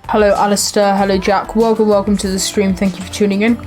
Hello Alistair, hello Jack, welcome to the stream, thank you for tuning in.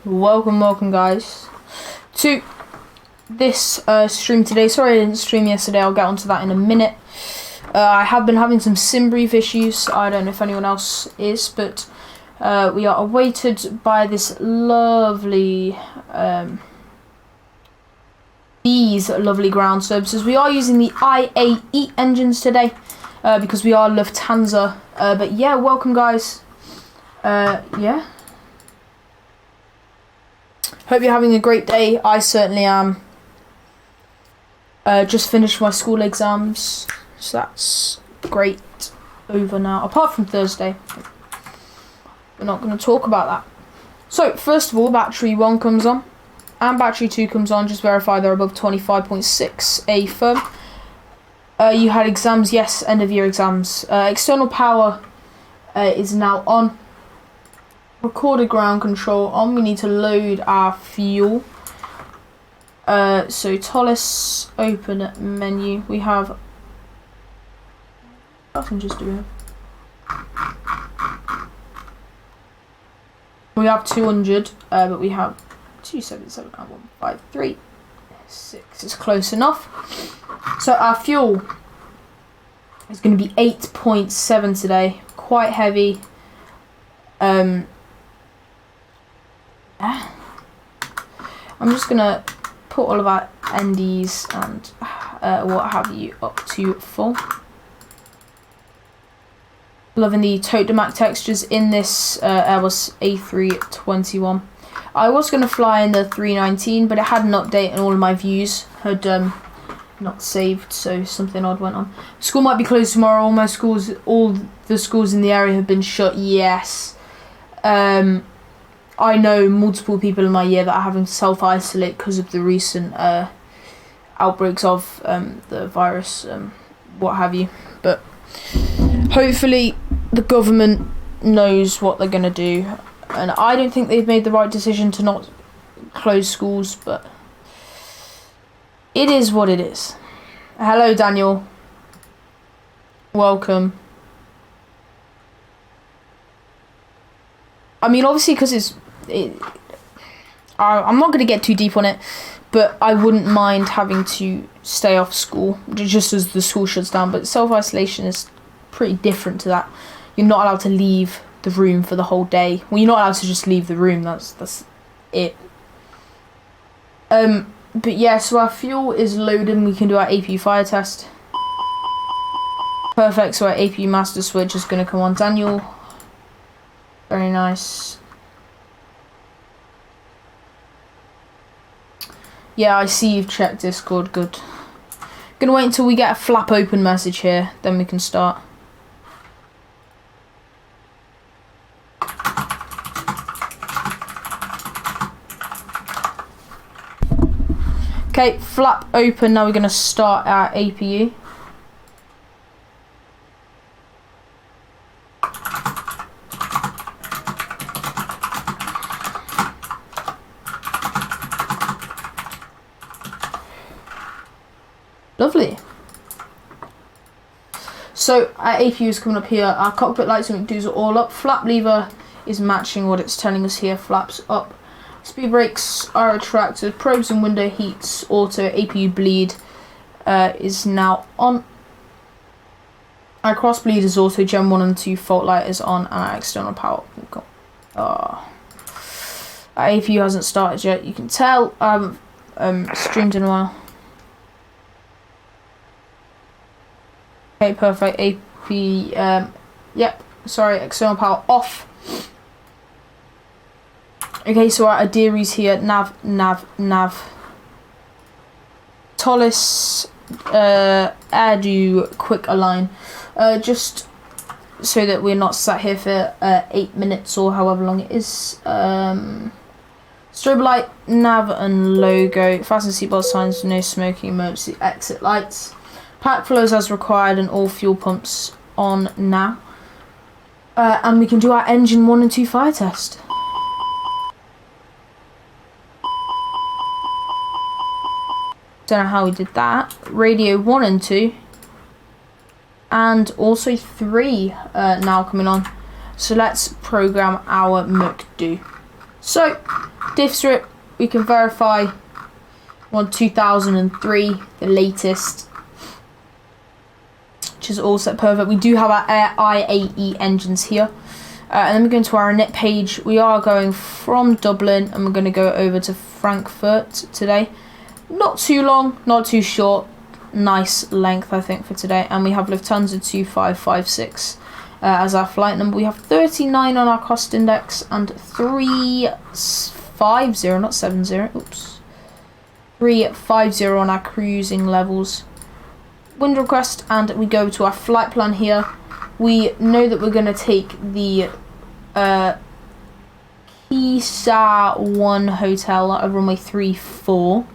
Welcome guys to this stream today. Sorry I didn't stream yesterday, I'll get onto that in a minute. I have been having some sim brief issues, I don't know if anyone else is, but we are awaited by this lovely these lovely ground services. We are using the IAE engines today because we are Lufthansa, but yeah, welcome guys. Yeah, Hope you're having a great day. I certainly am. Just finished my school exams, so that's great. Over now, apart from Thursday. We're not going to talk about that. So, first of all, battery 1 comes on, and battery 2 comes on. Just verify they're above 25.6 A firm. You had exams, yes, end of year exams. External power is now on. Recorded ground control on. We need to load our fuel. So Tollis, open menu. We have passengers doing. We have 200, but we have 277 and 153. It's close enough. So our fuel is going to be 8.7 today. Quite heavy. I'm just gonna put all of our NDs and what have you up to full. Loving the Tomahawk textures in this Airbus A321. I was going to fly in the 319, but it had an update and all of my views had not saved, so something odd went on. School might be closed tomorrow. All the schools in the area have been shut. Yes. I know multiple people in my year that are having to self-isolate because of the recent outbreaks of the virus, what have you. But hopefully the government knows what they're going to do. And I don't think they've made the right decision to not close schools, but it is what it is. Hello, Daniel. Welcome. I mean, obviously, because I'm not going to get too deep on it, but I wouldn't mind having to stay off school just as the school shuts down. But self-isolation is pretty different to that. You're not allowed to leave the room for the whole day. Well, you're not allowed to just leave the room. That's it. But yeah, so our fuel is loaded. We can do our APU fire test. Perfect. So our APU master switch is going to come on. Daniel. Very nice. Yeah, I see you've checked Discord. Good. Gonna wait until we get a flap open message here, then we can start. Okay, flap open. Now we're gonna start our APU. Lovely. So our APU is coming up here. Our cockpit lights and McDo's are all up. Flap lever is matching what it's telling us here. Flaps up. Speed brakes are retracted. Probes and window heats auto. APU bleed is now on. Our cross bleed is auto. Gen 1 and 2 fault light is on. And our external power. Our APU hasn't started yet. You can tell I haven't streamed in a while. Okay, perfect. AP, yep, sorry, external power off. Okay, so our Adiri's here, nav. Tollis, do quick align. Just so that we're not sat here for 8 minutes or however long it is. Strobe light, nav and logo. Fasten seatbelt signs, no smoking, emergency exit lights. Pack flows as required and all fuel pumps on now. And we can do our engine 1 and 2 fire test. Don't know how we did that. Radio 1 and 2. And also 3 now coming on. So let's program our McDo. So, diff strip, we can verify on 2003, the latest. Which is all set perfect. We do have our IAE engines here. And then we're going to our init page. We are going from Dublin and we're going to go over to Frankfurt today. Not too long, not too short. Nice length, I think, for today. And we have Lufthansa 2556 as our flight number. We have 39 on our cost index and 35 350, not 70, oops. 350 on our cruising levels. Wind request, and we go to our flight plan here. We know that we're going to take the Kisa 1 hotel at runway 34.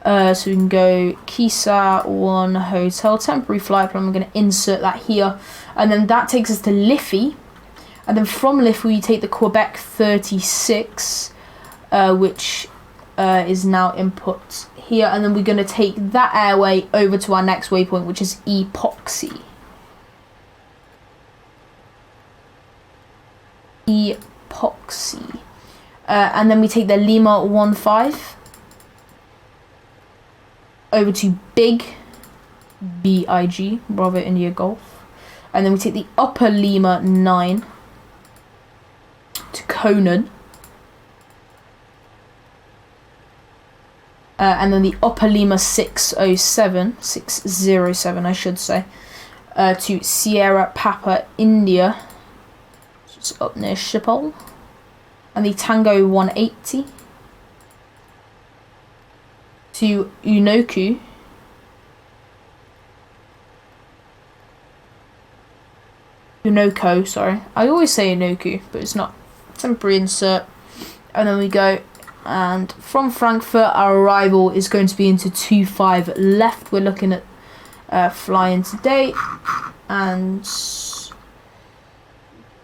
So we can go Kisa 1 hotel, temporary flight plan. We're going to insert that here. And then that takes us to Liffey. And then from Liffey, we take the Quebec 36, which is now input here. And then we're going to take that airway over to our next waypoint, which is Epoxy. And then we take the Lima 15 over to Big, B-I-G, Bravo India Golf. And then we take the Upper Lima 9 to Conan. And then the Upper Lima 607 I should say, to Sierra Papa India, which is up near Schiphol. And the Tango 180 to Unoko. Unoko, sorry. I always say Unoko, but it's not. Temporary insert. And then we go, and from Frankfurt, our arrival is going to be into 25 left. We're looking at flying today, and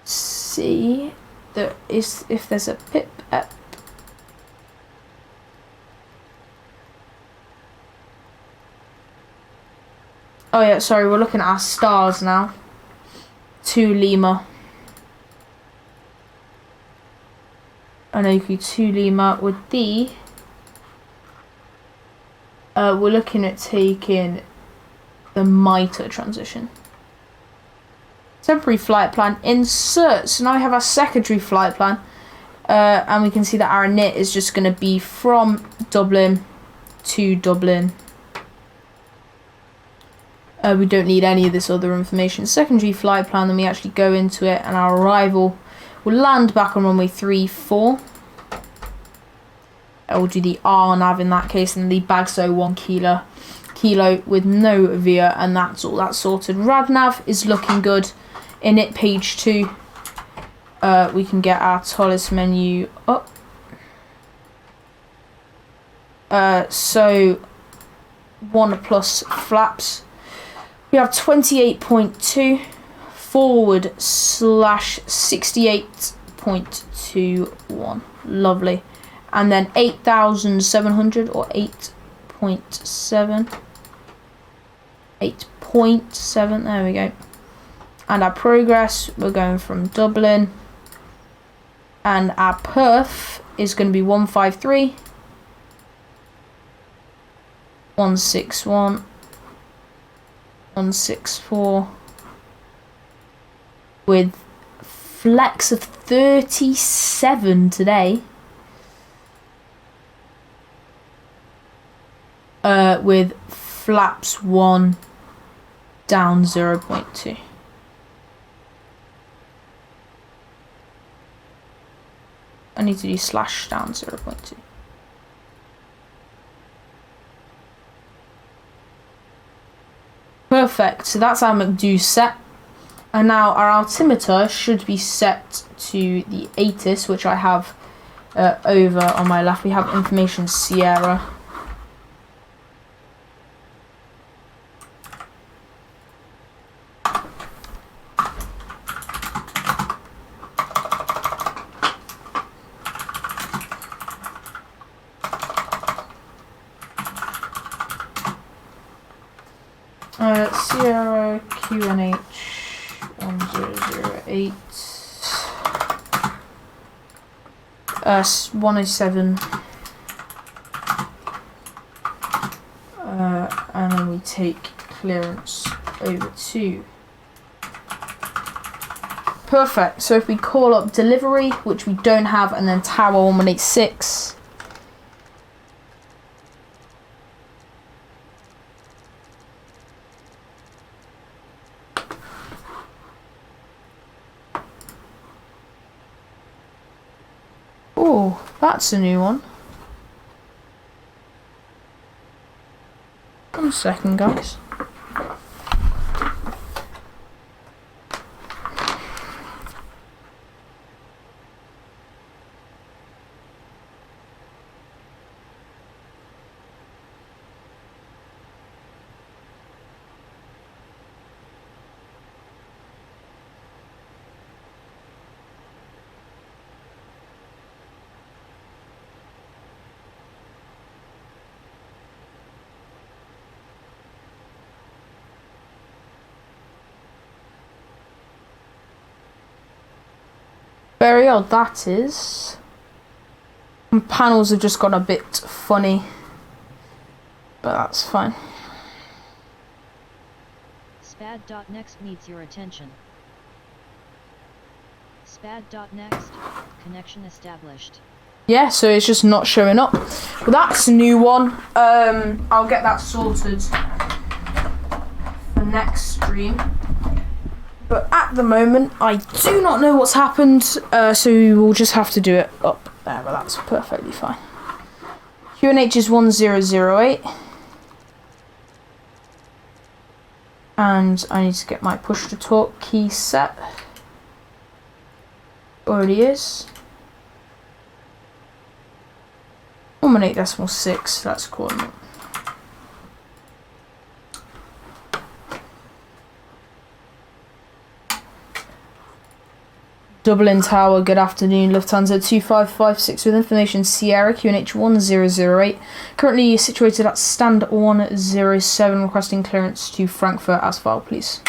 see there is if there's a pip up. Oh yeah, sorry, we're looking at our stars now. To Lima. Unoko to Lima with the we're looking at taking the MITRE transition. Temporary flight plan insert. So now we have our secondary flight plan, and we can see that our init is just going to be from Dublin to Dublin. We don't need any of this other information. Secondary flight plan, then we actually go into it, and our arrival will land back on runway 34. I will do the RNAV in that case, and the Bagso 1 kilo with no VIA, and that's all that's sorted. RadNav is looking good. Init page 2, we can get our TOLIS menu up. So 1 plus flaps. We have 28.2 forward / 68.21. Lovely. And then 8,700 or 8.7. 8.7, there we go. And our progress, we're going from Dublin. And our perf is going to be 153. 161. 164 with flex of 37 today, with flaps 1 down 0.2. I need to do slash down 0.2. Perfect, so that's our McDo set. And now our altimeter should be set to the ATIS, which I have over on my left. We have information Sierra. Sierra QNH 1008 107, and then we take clearance over 2. Perfect. So if we call up delivery, which we don't have, and then tower 1186. Oh, that's a new one. One second, guys. Very odd that is. And panels have just got a bit funny, but that's fine. Spad.next needs your attention. Spad.next, connection established. Yeah, so it's just not showing up. But that's a new one. I'll get that sorted for next stream. But at the moment, I do not know what's happened, so we'll just have to do it up there, but that's perfectly fine. QNH is 1008. And I need to get my push to talk key set. Already is. 118.6, that's coordinate. Dublin Tower, good afternoon. Lufthansa 2556 with information Sierra QNH 1008. Currently situated at stand 107, requesting clearance to Frankfurt as file, please.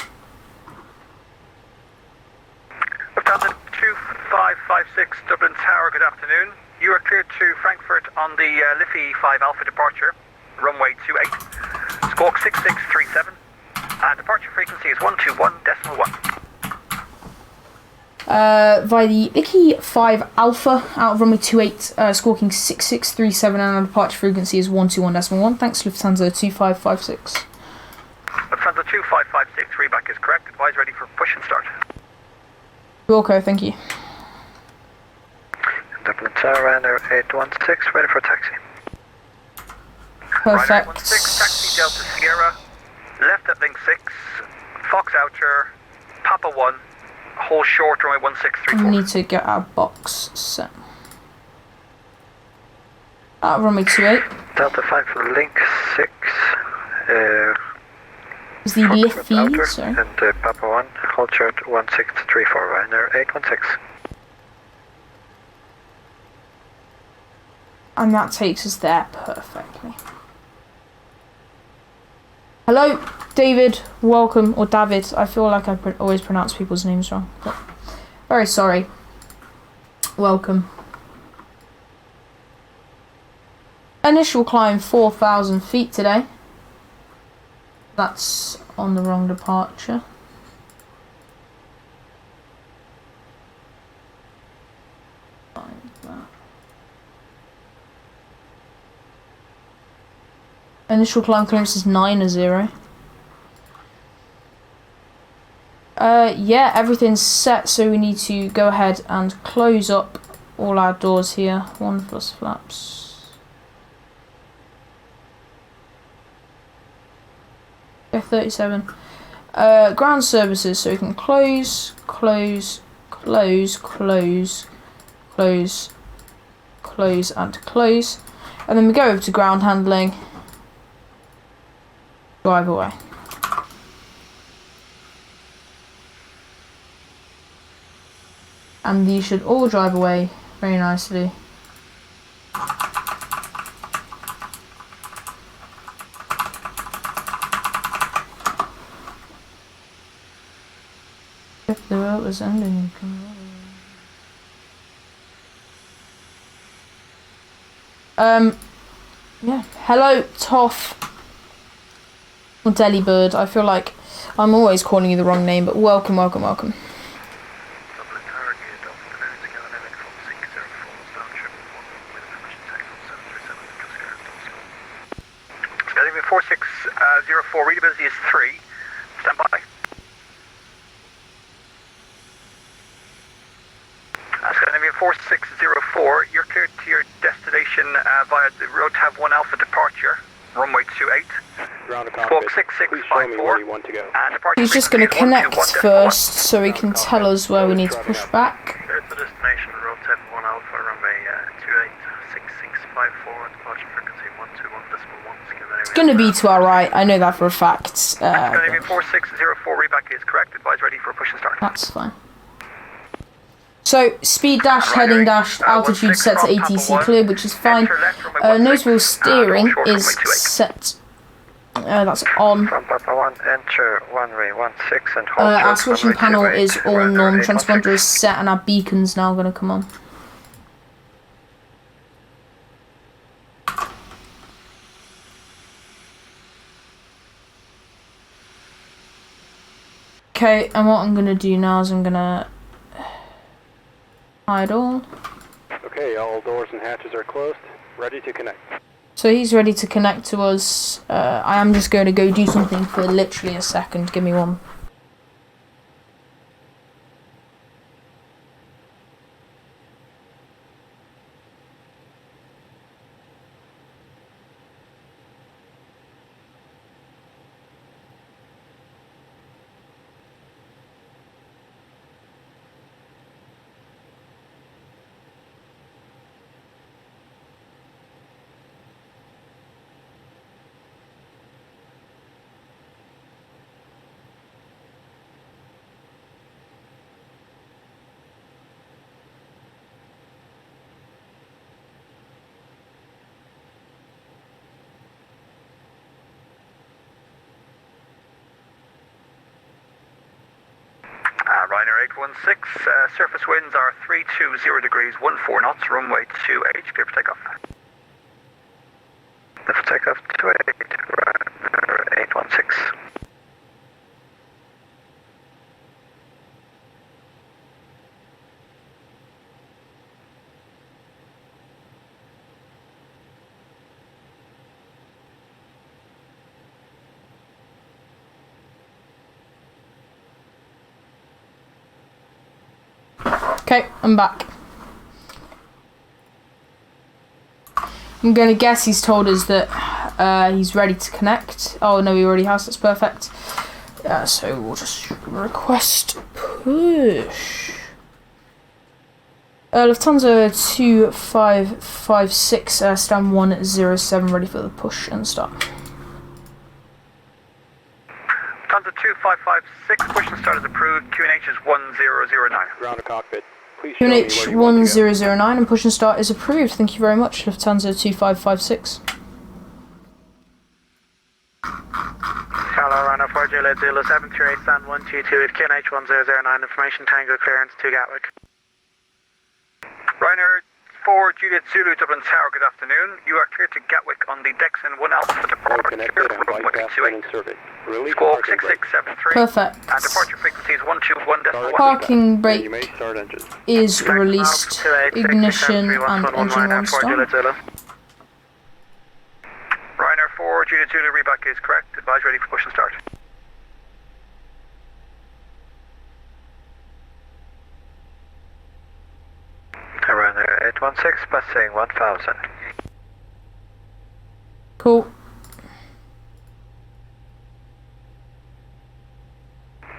Lufthansa 2556 Dublin Tower, good afternoon. You are cleared to Frankfurt on the Liffey 5 Alpha departure, runway 28, squawk 6637, and departure frequency is 121.1. Via the Icky 5 Alpha out of runway 28, squawking 6637, and our departure frequency is 121.1. Thanks, Lufthansa 2556. Lufthansa 2556, readback is correct. Advise ready for push and start. Okay, thank you. Dublin Tower, runner 816, ready for taxi. Perfect. Ryder 16, taxi Delta Sierra, left at link 6, Fox Outer, Papa 1, hold short, runway 1634. We need to get our box set. At runway 28. Delta 5 for link 6, Is the Liffey, sorry. And Papa 1, hold short 1634, Ryder 816. And that takes us there perfectly. Hello, David. Welcome, or David. I feel like I always pronounce people's names wrong, but very sorry. Welcome. Initial climb 4,000 feet today. That's on the wrong departure. Initial climb clearance is 9-0. Yeah, everything's set, so we need to go ahead and close up all our doors here. 1 plus flaps. F37. Ground services, so we can close, close, close, close, close, close, and close. And then we go over to ground handling. Drive away. And these should all drive away very nicely. If the world is ending, yeah. Hello, Toff. Or Delibird. I feel like I'm always calling you the wrong name, but welcome, welcome, welcome. Scandinavian 4604, readability is 3. Stand by. Scandinavian 4604, you're cleared to your destination via the road tab 1 Alpha departure, runway 28. Squawk 6654. And departure He's just going to connect first so he can tell us where we need to push back. Cleared to destination, road tab 1 Alpha, runway 28, 6654, departure frequency 121.1. It's going to be to our right, I know that for a fact. Scandinavian 4604, reback is correct, advise ready for push and start. That's fine. So, speed dash, heading dash, altitude set to ATC clear, which is fine. Nose wheel steering is set. That's on. From Papa 1, enter 1-way 16 and hold Our switching panel is all norm. Transponder is set and our beacon's now going to come on. Okay, and what I'm going to do now is I'm going to hide all. Okay, all doors and hatches are closed. Ready to connect. So he's ready to connect to us. I am just going to go do something for literally a second. Give me one. Ryanair 816, surface winds are 320 degrees, 14 knots, runway 28, clear for takeoff. Clear for takeoff 28, Ryanair 816. Okay, I'm back. I'm gonna guess he's told us that he's ready to connect. Oh no, he already has, that's perfect. So we'll just request push. Lufthansa 2556, stand 107, ready for the push and start. Lufthansa 2556, push and start is approved, QNH is 1009. Ground to cockpit. Please show me where QNH you want to go. 1009 and push and start is approved. Thank you very much, Lufthansa 2556. Hello, Ryanair 4 Juliet Zulu 738, stand 122 with QNH 1009, information Tango clearance to Gatwick. Ryanair 4 Juliet Zulu, Dublin Tower, good afternoon. You are cleared to Gatwick on the Dexon 1 Alpha All departure, connected and runway flight path 28. been inserted. Release Squawk parking brake. 6673. Perfect. And departure frequency is 121.1. Parking And you brake may start engines. is released. Ignition and engine one start. Ryanair 4 Juliet Zulu, reback is correct. Advise ready for push and start. Ryanair 816, passing 1000. Cool.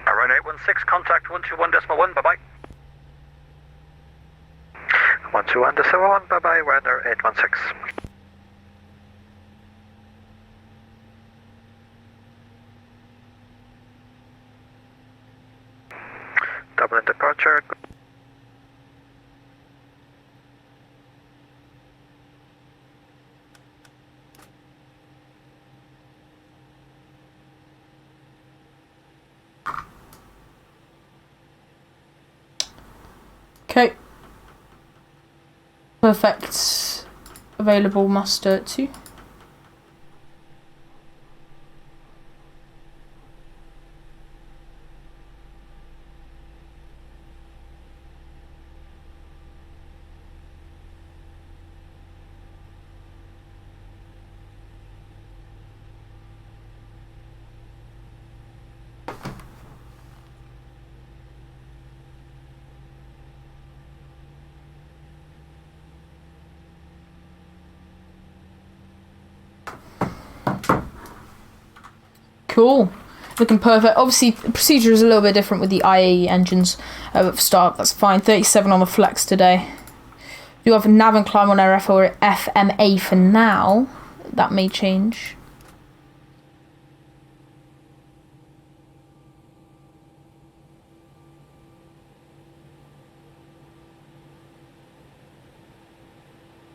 Ryanair 816, contact 121.1, bye bye. 121.1, bye bye, Ryanair 816. Dublin departure. Okay. Perfect. Available master 2. Cool. Looking perfect. Obviously, the procedure is a little bit different with the IAE engines. But for start, that's fine. 37 on the flex today. You have a nav and climb on RF or FMA for now. That may change.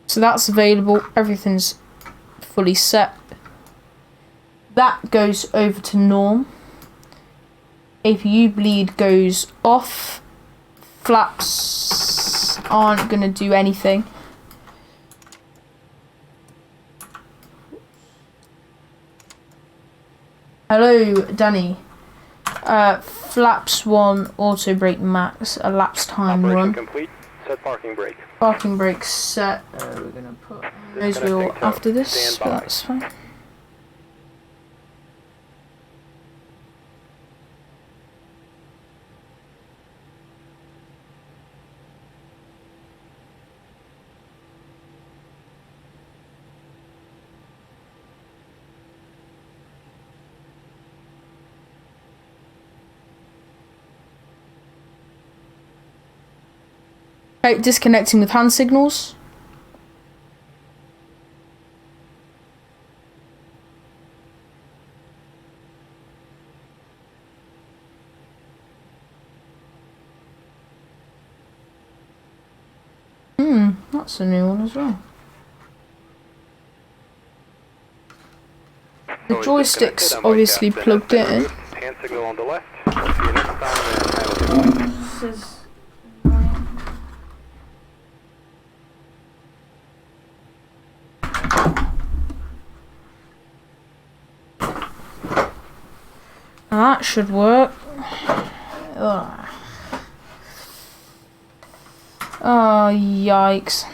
So that's available. Everything's fully set. That goes over to norm. APU bleed goes off. Flaps aren't going to do anything. Hello, Danny. Flaps 1, auto brake max, elapsed time Operation run. complete. Set parking brake. Parking brake set. We're going to put nose wheel after this, but that's fine. Okay, disconnecting with hand signals. That's a new one as well. The joystick's obviously plugged in. Hand signal on the left. See you next time and have a good night. That should work. Ugh. Oh, yikes.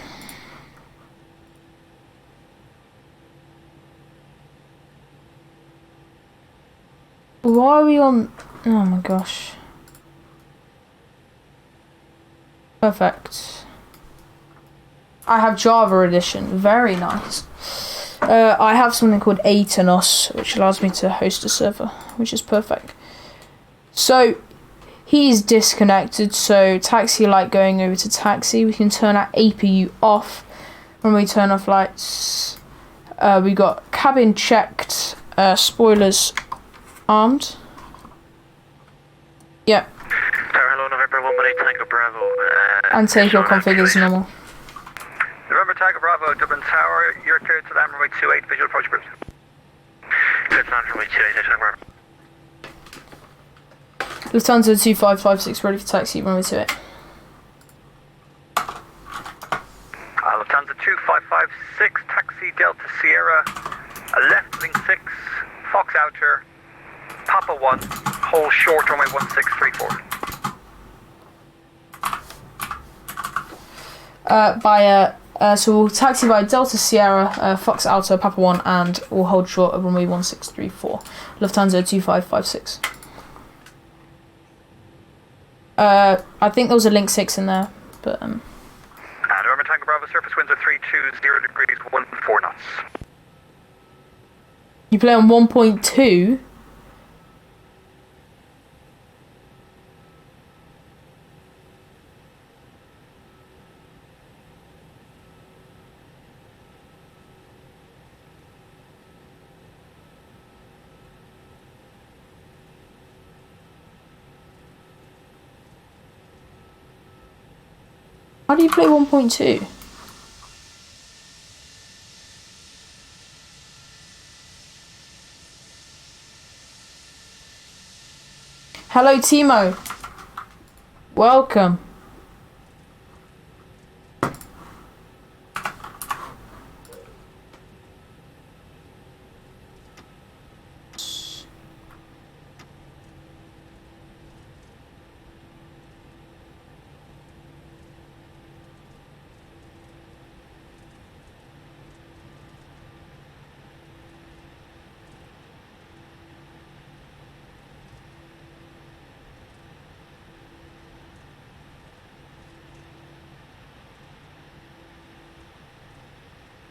Why are we on... Oh my gosh. Perfect. I have Java edition. Very nice. I have something called Atenos, which allows me to host a server, which is perfect. So, he's disconnected, so taxi light going over to taxi. We can turn our APU off when we turn off lights. We got cabin checked, spoilers armed. Yep. Hello, November 118 Tango Bravo. And take your config as normal. November Tiger Bravo, Dublin Tower, you're cleared to land runway 28, visual approach groups. Cleared to land runway 28, Tango Bravo. Lufthansa 2556 ready for taxi, runway 28. Lufthansa 2556, taxi Delta Sierra, left wing 6, Fox Outer, Papa 1, hold short runway 1634. So we'll taxi by Delta Sierra, Fox Alto, Papa 1, and we'll hold short of runway 1634. Lufthansa 2556. I think there was a link 6 in there, but November Tango Bravo, surface winds are 320 degrees, 14 knots. you play on 1.2. How do you play 1.2? Hello, Timo. Welcome.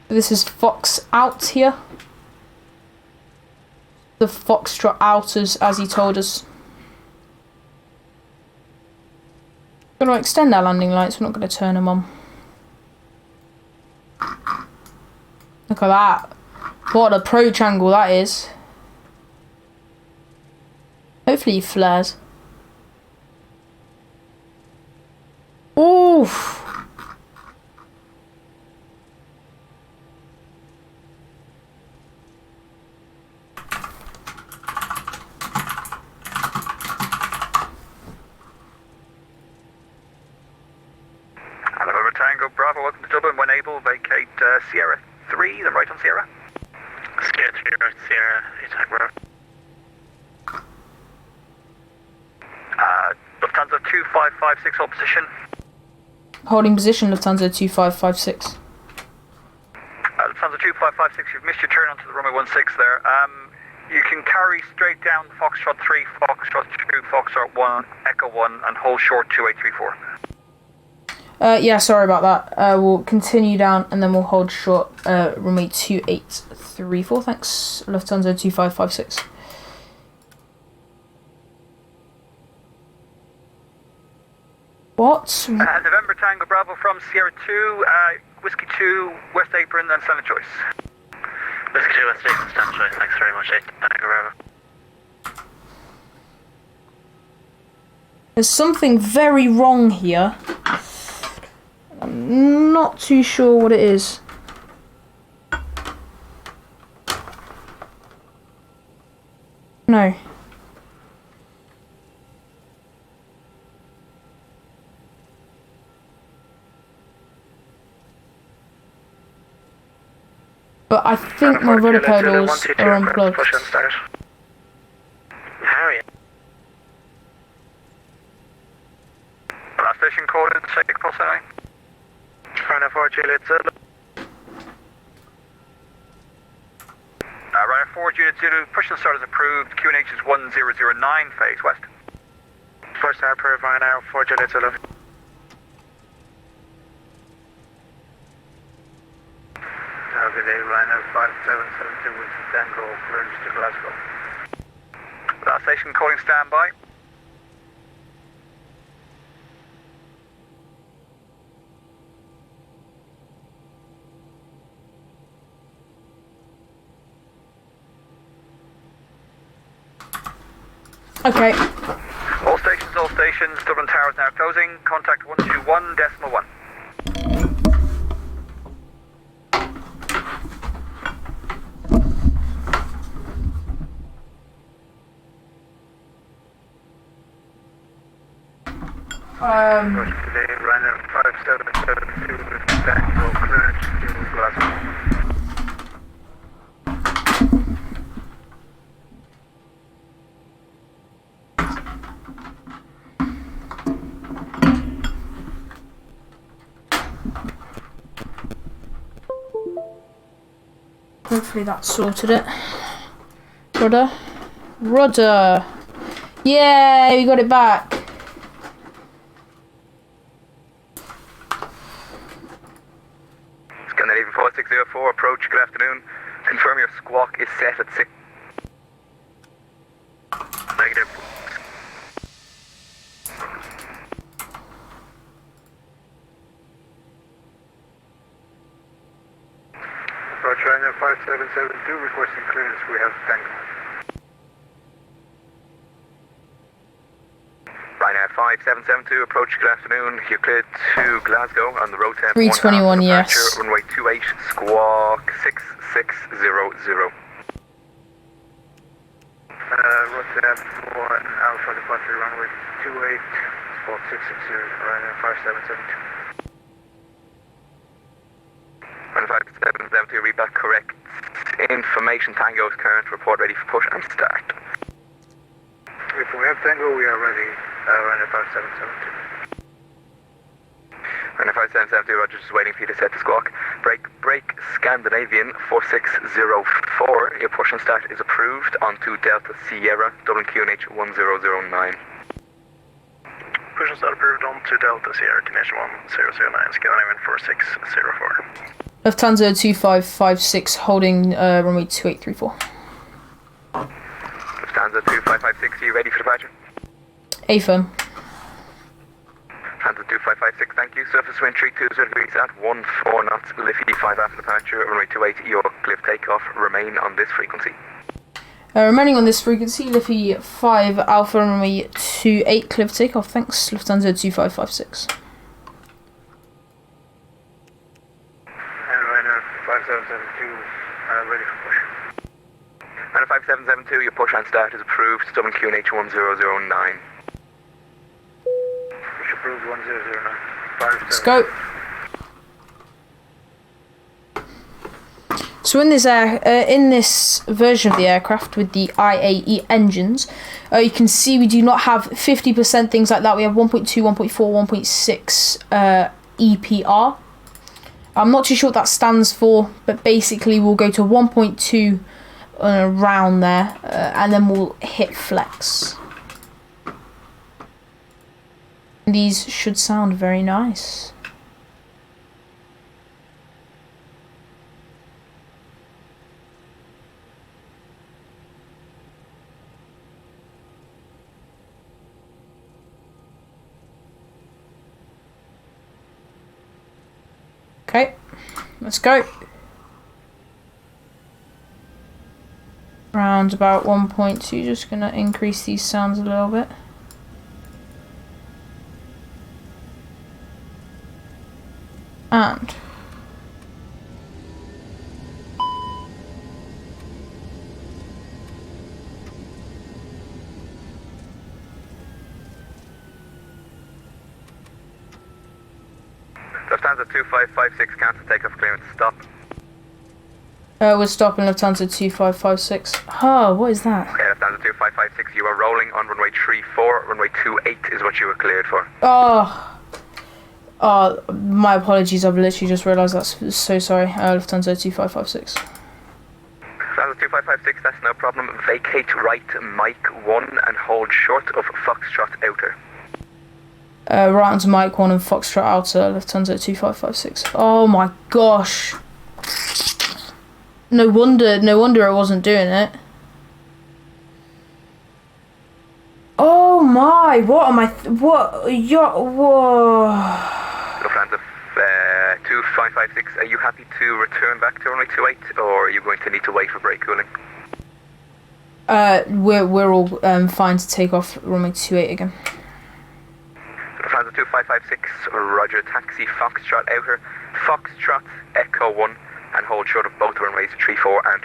This is Fox out here. the Foxtrot out as he told us. We're going to extend our landing lights, we're not going to turn them on. Look at that. What an approach angle that is. Hopefully he flares. Oof. November Tango Bravo, welcome to Dublin. When able, vacate Sierra 3, then right on Sierra. Sierra 3, right, Sierra, attack Bravo. Lufthansa 2556, hold position. Holding position, Lufthansa 2556. Lufthansa 2556, you've missed your turn onto the runway 16 there. You can carry straight down Foxtrot 3, Foxtrot 2, Foxtrot 1, Echo 1, and hold short 2834. Yeah, sorry about that. We'll continue down and then we'll hold short runway 2834. Thanks, Lufthansa 2556. What? November Tango Bravo from Sierra 2, Whiskey 2, West Apron, and Standard Choice. Whiskey 2, West Apron, Standard Choice. Thanks very much, Tango Bravo. There's something very wrong here. I'm not too sure what it is. No. But I think my rudder pedals are unplugged. Harry. Last station code in, check pulse anyway. Rhino 4 Juliet Zulu. Rhino 4 Juliet Zulu, push and start is approved. QNH is 1009, phase west. First star approved, Rhino 4 Juliet Zulu. Good day, Rhino 5772 with Tango, clearance to Glasgow. Last station calling standby. Okay. All stations, Dublin Tower is now closing. Contact 121.1. Today, Ryanair 5772 with Tango, clearance to Glasgow. Hopefully that sorted it. Rudder. Yay, we got it back. Scandinavian 4604, approach, good afternoon. Confirm your squawk is set at 6. Negative. Approach Ryanair 5772, requesting clearance, we have Tango. Ryanair 5772, approach, good afternoon. You're cleared to Glasgow on the road temp. 321, yes. Runway 28, squawk 6600. Road temp 1, Alpha departure, runway 28, squawk 660, Ryanair 5772. Ryanair 5772, read back correct. Information, Tango is current, report ready for push and start. If we have Tango, we are ready. Ryanair 5772. Ryanair 5772, Roger, just waiting for you to set the squawk. Break Scandinavian 4604. Your push and start is approved onto Delta Sierra, Dublin QNH 1009. Push and start approved onto Delta Sierra, QNH 1009, Scandinavian 4604. Lufthansa 2556 holding runway 2834. Lufthansa 2556, are you ready for departure? Affirm. Lufthansa 2556, thank you. Surface wind 32 degrees at 14 knots. Liffey 5 after departure, runway 28, your clear takeoff. Remain on this frequency. Remaining on this frequency, Liffey 5 Alpha runway 28, clear for takeoff. Thanks, Lufthansa 2556. And Ryder 5772, ready for push. Ryder 5772, your push and start is approved. Dublin QNH 1009. Push approved 1009. Let's go. So in this version of the aircraft with the IAE engines, you can see we do not have 50% things like that. We have 1.2, 1.4, 1.6 EPR. I'm not too sure what that stands for, but basically we'll go to 1.2 around there, and then we'll hit flex. These should sound very nice. Okay, let's go. Round about 1.2, just gonna increase these sounds a little bit. And Lufthansa 2556, cancel takeoff clearance, stop. we're stopping Lufthansa 2556. Oh, what is that? Okay, Lufthansa 2556, you are rolling on runway 34, runway 28 is what you were cleared for. Oh, my apologies, I've literally just realised that. So sorry, Lufthansa 2556. Lufthansa 2556, that's no problem. Vacate right, Mike 1 and hold short of Foxtrot outer. Right onto Mike 1 and Foxtrot outer, Lufthansa 2556. Oh my gosh. No wonder I wasn't doing it. Oh my, what am I, whoa. Lufthansa 2556, are you happy to return back to runway 28 or are you going to need to wait for brake cooling? We're all fine to take off runway 28 again. Lufthansa 2556, roger, taxi Foxtrot outer, Foxtrot Echo 1 and hold short of both runways 34 and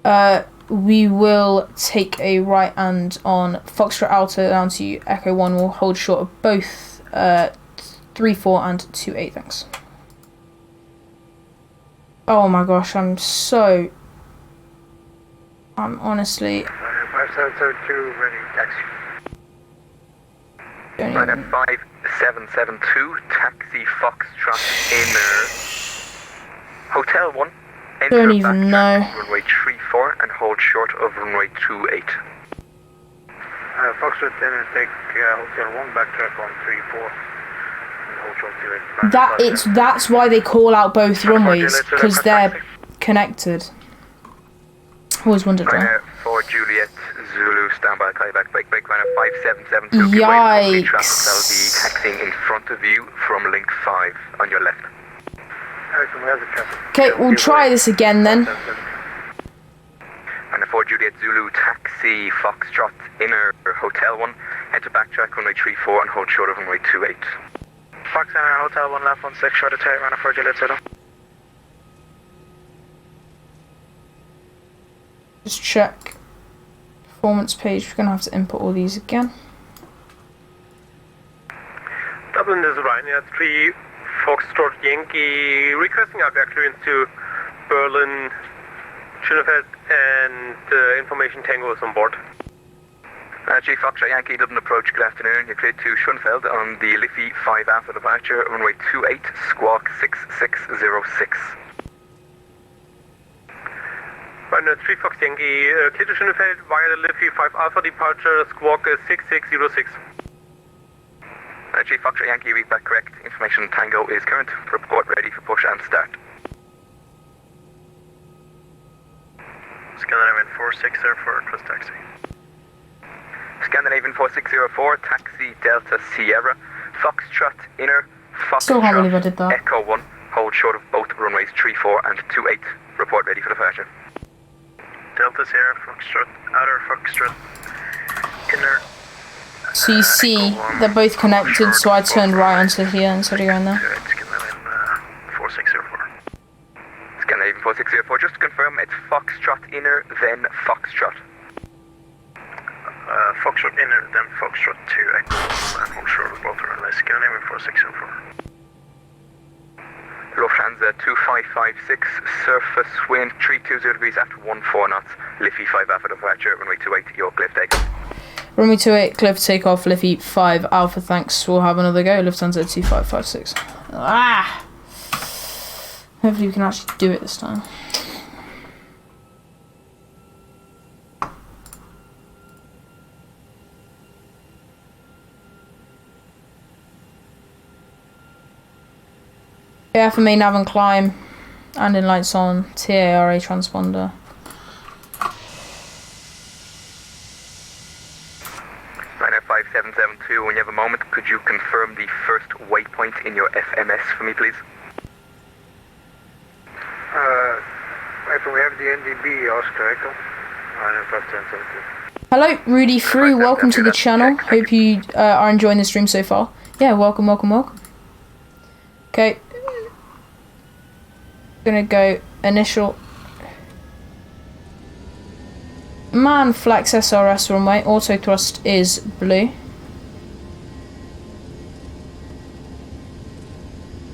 28. We will take a right hand on Foxtrot outer down to Echo 1. We'll hold short of both 34 and 28, thanks. Oh my gosh, I'm honestly... 5772, ready, taxi. Ryder 5772, taxi Foxtrot inner, Hotel 1, enter Don't even know. Runway 34 and hold short of runway 28. Foxtrot inner, take Hotel 1, backtrack on 34 and hold short 28. That's why they call out both runways, because they're connected. Always wondered that. Ryder 4 Juliet Zulu, standby, tie-back, brake, Ryder 5772. Yikes. Traffic, that'll be taxiing in front of you from link 5 on your left. Okay, we'll try this again then. Ryder 4 Juliet Zulu, taxi Foxtrot inner Hotel 1, enter backtrack runway 34 and hold short of runway 28. Fox Center, Hotel 1, left 16, short of tight, Ryder 4 Juliet Zulu. Just check performance page. We're gonna have to input all these again. Dublin, this is Ryanair 3 Foxtrot Yankee requesting air clearance to Berlin, Schönefeld, and information Tango is on board. Chief Foxtrot Yankee, Dublin approach, good afternoon. You're cleared to Schönefeld on the Liffey 5 after departure, runway 28, squawk 6606. Ryanair 3 Fox Yankee, clear to Schönefeld via the Liffey 5 Alpha departure, squawk 6606. Chief Foxtrot Yankee, read that correct. Information Tango is current. Report ready for push and start. Scanner 4604, request taxi. Scandinavian 4604, taxi Delta Sierra, Foxtrot Inner, Still can't believe I did Foxtrot that. Echo 1, hold short of both runways 34 and 28. Report ready for departure. Delta Sierra, Foxtrot, outer Foxtrot, inner. So you see, they're both connected, so I turned right onto here instead of going there. Scandinavian 4604. Scandinavian 4604, just to confirm, it's Foxtrot Inner, then Foxtrot. Foxtrot inner, then Foxtrot 28. And hold short of both runways. Scandinavian 4604. Lufthansa 2556, surface wind 320 degrees at 14 knots, Liffey 5 Alpha departure, runway 28, your cliff takeoff. Runway 28, cliff takeoff, Liffey 5 Alpha, thanks. We'll have another go. Lufthansa 2556. Ah! Hopefully we can actually do it this time. FMA nav and climb, and in lights on, TARA transponder. Ryanair 5772, when you have a moment, could you confirm the first waypoint in your FMS for me, please? We have the NDB, Oscar Echo. Ryanair 5772. Hello, Rudy Free, welcome to the channel. Hope you are enjoying the stream so far. Yeah, welcome, welcome, welcome. Okay. Gonna go initial man flex SRS runway, auto thrust is blue.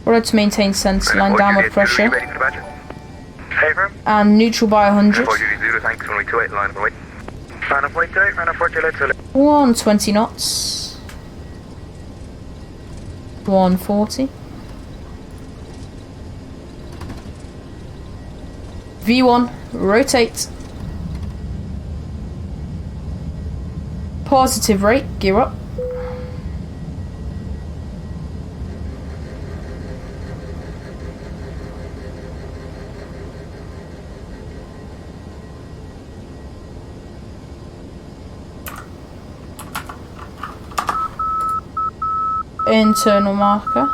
Order to maintain center line downward pressure and neutral by 100. 120 knots. 140. V1, rotate. Positive rate, gear up. Internal marker.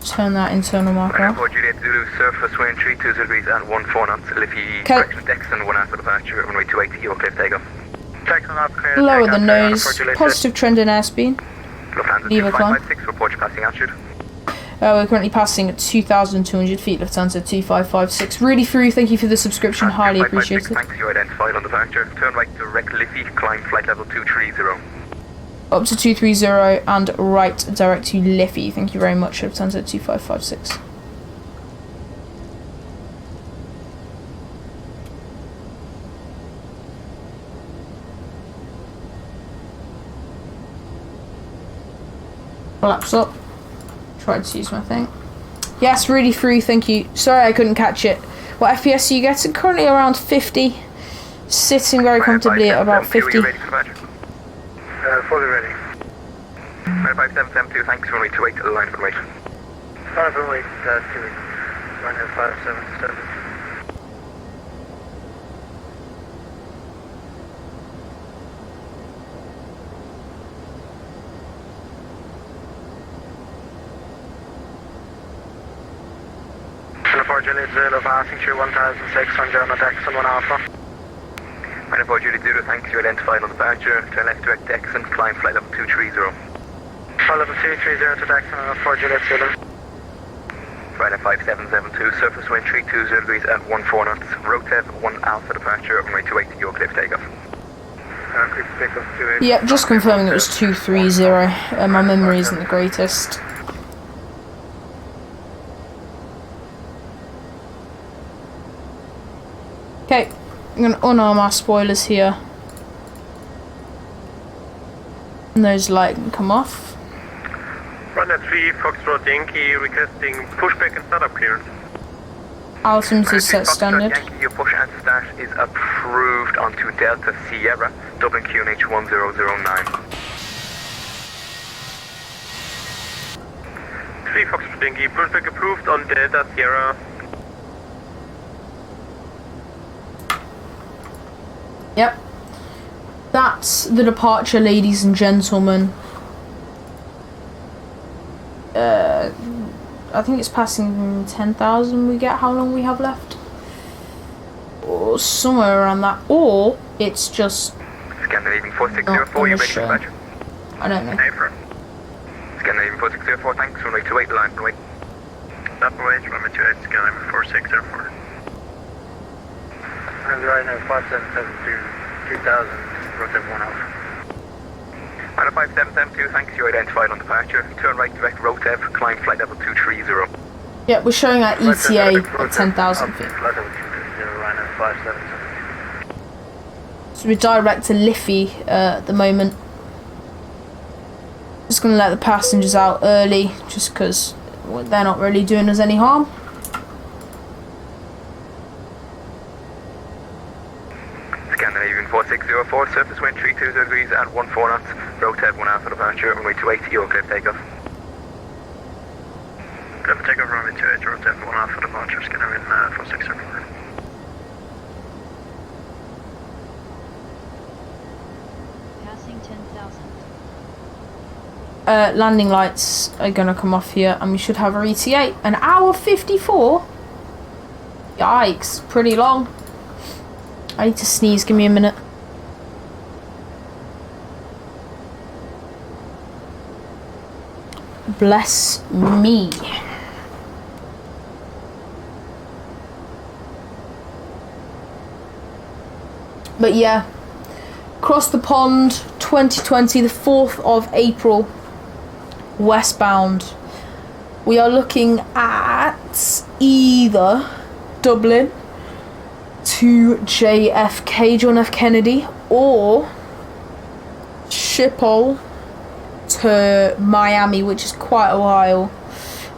Turn that internal marker off. Juliet Zulu, surface wind 320 degrees at 14 knots, Liffey correction Dexon 1 Alpha departure, runway 28, your cliff takeoff. Lower the nose, positive trend in airspeed. Lufthansa Lever climb. 2556, report your passing altitude. We're currently passing at 2,200 feet, Lufthansa 2556. Really through, thank you for the subscription, highly appreciated. Thanks, you identified on departure. Turn right direct Liffey, climb flight level 230. Up to 230 and right direct to Liffey. Thank you very much, Lufthansa 2556. Flaps up. Tried to use my thing. Yes, really through, thank you. Sorry I couldn't catch it. What FPS are you getting? Currently around 50. Sitting very comfortably at about 50. Fully ready. 5772, thanks, runway 28, line for wait. Line for wait, Ryanair 577. Juliet Zulu, passing through 1600 on Dexon 1 Alpha. Ryanair Juliet Zulu, thanks, you identified on departure. Turn left direct Dexon, climb flight level 230. Flight level 230 to Dexon on 4 Juliet Zulu. Ryanair 5772, surface wind 320 degrees at 14 knots, rotate 1 Alpha departure, runway 28, your cliff takeoff. Cliff takeoff 28. Yep, just confirming it was 230. My memory isn't the greatest. Okay, I'm going to unarm our spoilers here. And those light can come off. Ryanair 3, Foxtrot Yankee, requesting pushback and startup clearance. Altimeter is set standard. Yankee, your push and start is approved onto Delta Sierra, Dublin QNH 1009. 3 Foxtrot Yankee, Brunswick approved on Delta Sierra. Yep. That's the departure, ladies and gentlemen. I think it's passing 10,000 we get how long we have left. Or somewhere around that. Or it's just Scandinavian 4604, you ready for dispatch? I don't know. Scandinavian 4604, thanks, runway 28, line runway. Runway 28, Scandinavian 4604. And right now 5772, 2000, rotate 1 off. Out of 5772, thanks, you're identified on departure. Turn right direct rotev, climb flight level 230. Yeah, we're showing our ETA at 10,000 feet. Flight level 230, right now 5772. So we're direct to Liffey at the moment. Just gonna let the passengers out early, just because they're not really doing us any harm. Scandinavian 4604, surface wind 32 degrees at 14 knots, rotev 1 alpha departure, runway 28, your clear takeoff. Clear for takeoff, runway 28, rotev 1 alpha departure, Scandinavian 4604. Passing 10,000. Landing lights are gonna come off here, and we should have our ETA. An hour 54? Yikes, pretty long. I need to sneeze, give me a minute. Bless me. But yeah, across the pond, 2020, the 4th of April, westbound. We are looking at either Dublin to JFK, John F. Kennedy, or Schiphol to Miami, which is quite a while,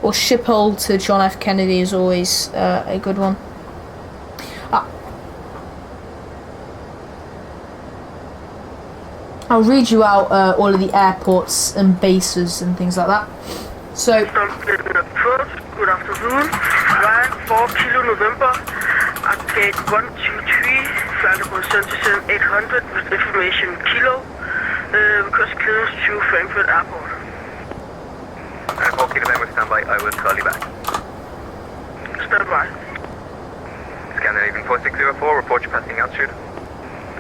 or Schiphol to John F. Kennedy is always a good one. I'll read you out all of the airports and bases and things like that. So, Dublin approach, good afternoon. Ryan 4 Kilo November at gate 123, flight level 77800 with information Kilo. Request clearance to Frankfurt Airport. And 4 Kilo November, stand by, I will call you back. Stand by. Scandinavian 4604, report your passing altitude.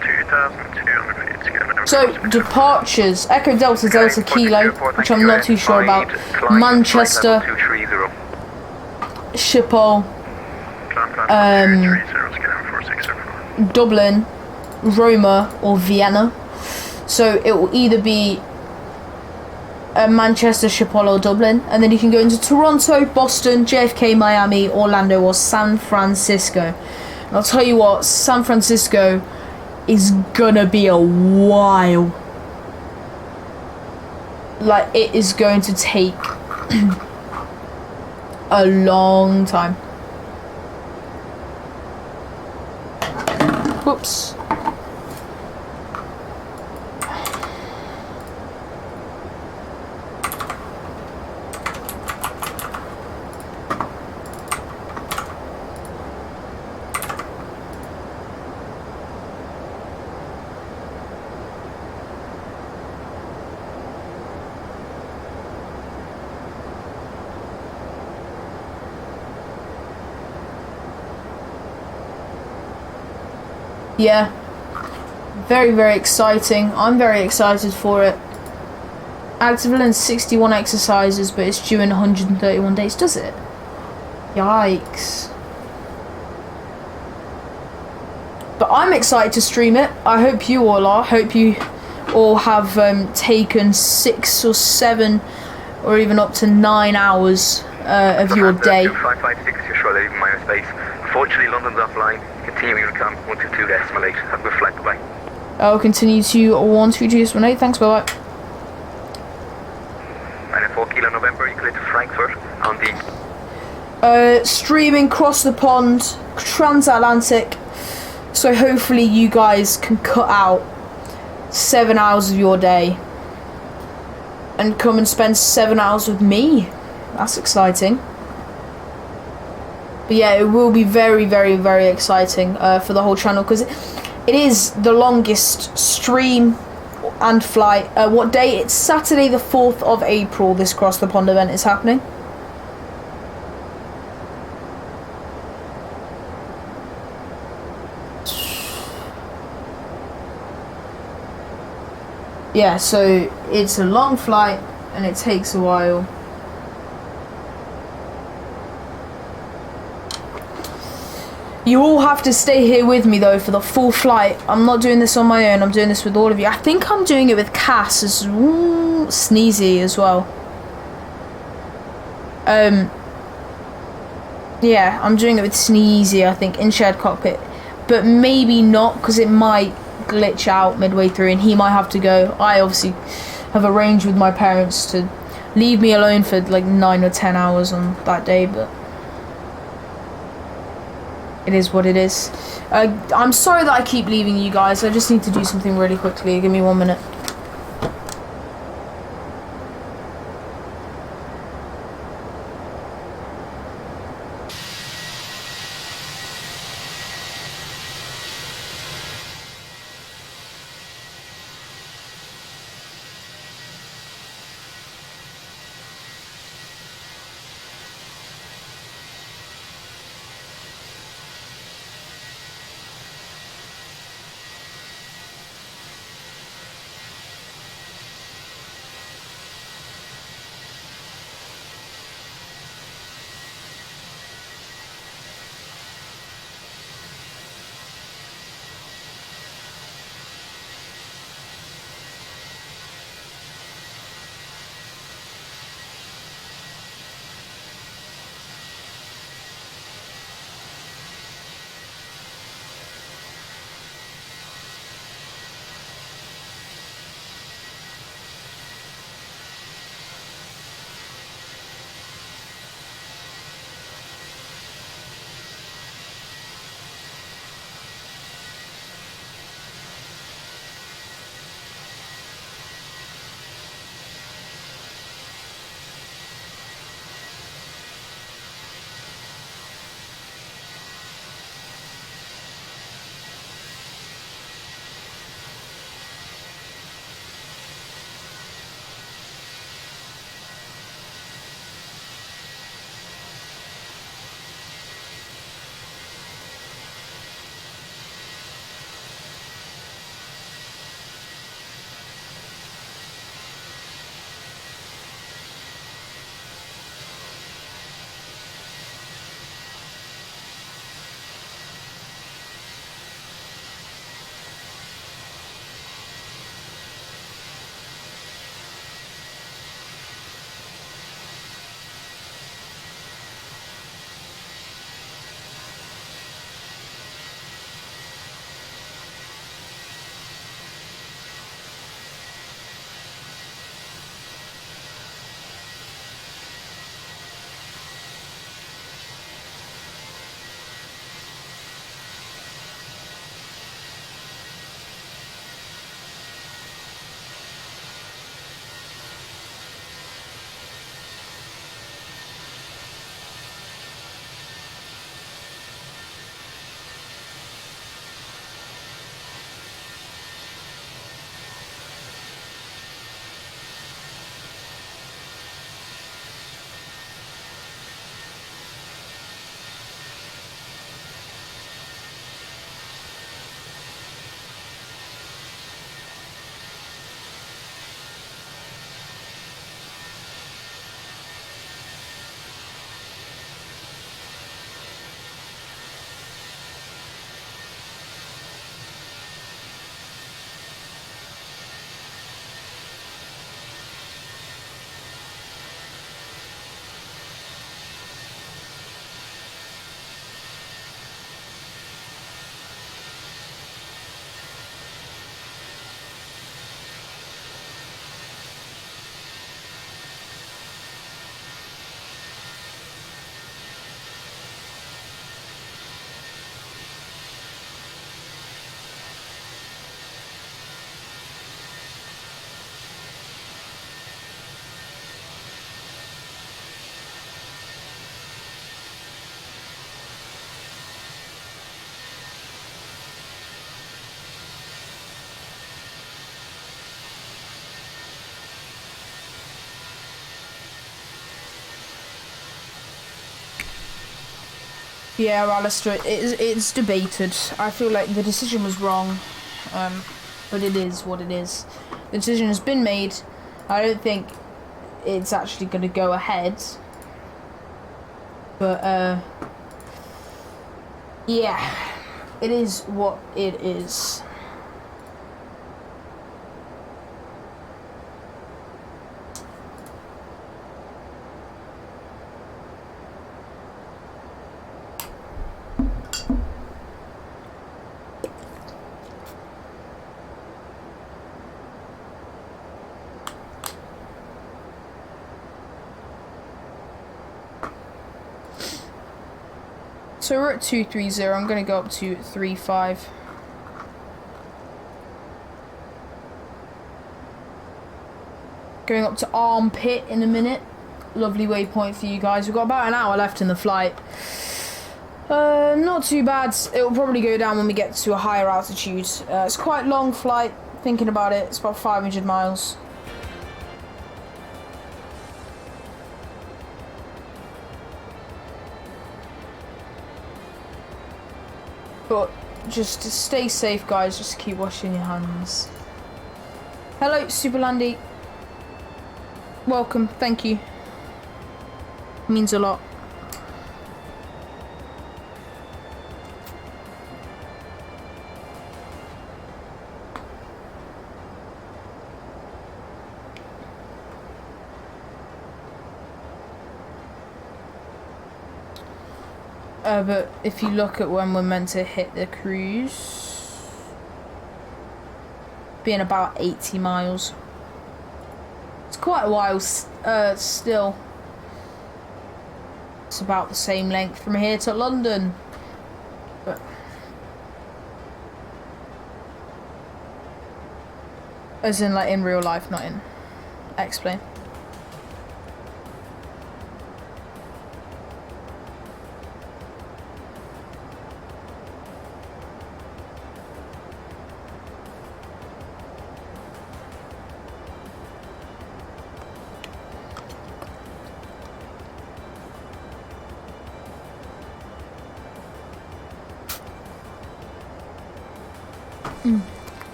2,200 feet, Scandinavian. so departures: Echo Delta Delta Kilo, which I'm not too sure about. Manchester, Schiphol, Dublin, Roma, or Vienna. So it will either be Manchester, Schiphol, or Dublin, and then you can go into Toronto, Boston, JFK, Miami, Orlando, or San Francisco. And I'll tell you what, San Francisco is gonna be a while. Like, it is going to take a long time. Whoops. Yeah, very, very exciting. I'm very excited for it. Active in 61 exercises, but it's due in 131 days, does it? Yikes. But I'm excited to stream it. I hope you all are. Hope you all have taken 6 or 7 or even up to 9 hours of your day. 556, you're sure leaving minor space. Unfortunately, London's offline. Continue to come 122 decimal 8. Have a good flight, bye-bye. I'll continue to 122.18. Thanks, bye-bye. And 4 Kilo November, you clear to Frankfurt on the... Streaming across the pond, transatlantic. So hopefully you guys can cut out 7 hours of your day and come and spend 7 hours with me. That's exciting. But yeah, it will be very, very, very exciting for the whole channel, because it is the longest stream and flight. What day? It's Saturday the 4th of April this Cross the Pond event is happening. Yeah, so it's a long flight and it takes a while. You all have to stay here with me though for the full flight. I'm not doing this on my own, I'm doing this with all of you. I think I'm doing it with Cass as Sneezy as well. Yeah, I'm doing it with Sneezy, I think, in shared cockpit. But maybe not, because it might glitch out midway through and he might have to go. I obviously have arranged with my parents to leave me alone for like 9 or 10 hours on that day, but it is what it is. I'm sorry that I keep leaving you guys. I just need to do something really quickly. Give me 1 minute. Yeah, Alistair, it's debated. I feel like the decision was wrong, but it is what it is. The decision has been made. I don't think it's actually going to go ahead. But, yeah, it is what it is. So we're at 230, I'm going to go up to 35. Going up to Armpit in a minute. Lovely waypoint for you guys. We've got about an hour left in the flight. Not too bad. It'll probably go down when we get to a higher altitude. It's quite a long flight, thinking about it. It's about 500 miles. But just to stay safe, guys, just keep washing your hands. Hello, Superlandy. Welcome, thank you. Means a lot. But if you look at when we're meant to hit the cruise, being about 80 miles. It's quite a while still. It's about the same length from here to London. But as in like in real life, not in X-Plane.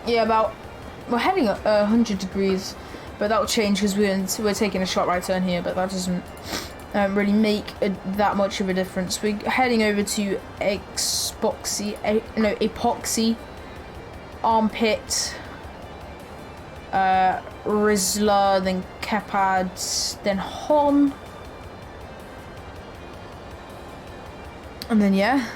Yeah, we're heading 100 degrees, but that will change because we're taking a short right turn here, but that doesn't really make that much of a difference. We're heading over to epoxy, Armpit, Rizla, then Kepad, then Hon, and then yeah.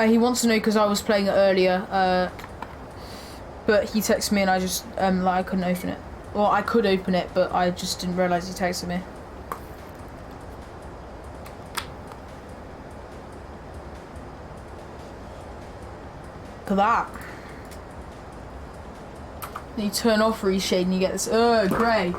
He wants to know because I was playing it earlier, but he texted me and I just like I couldn't open it. Well, I could open it, but I just didn't realise he texted me. Look at that. Then you turn off reshade and you get this grey.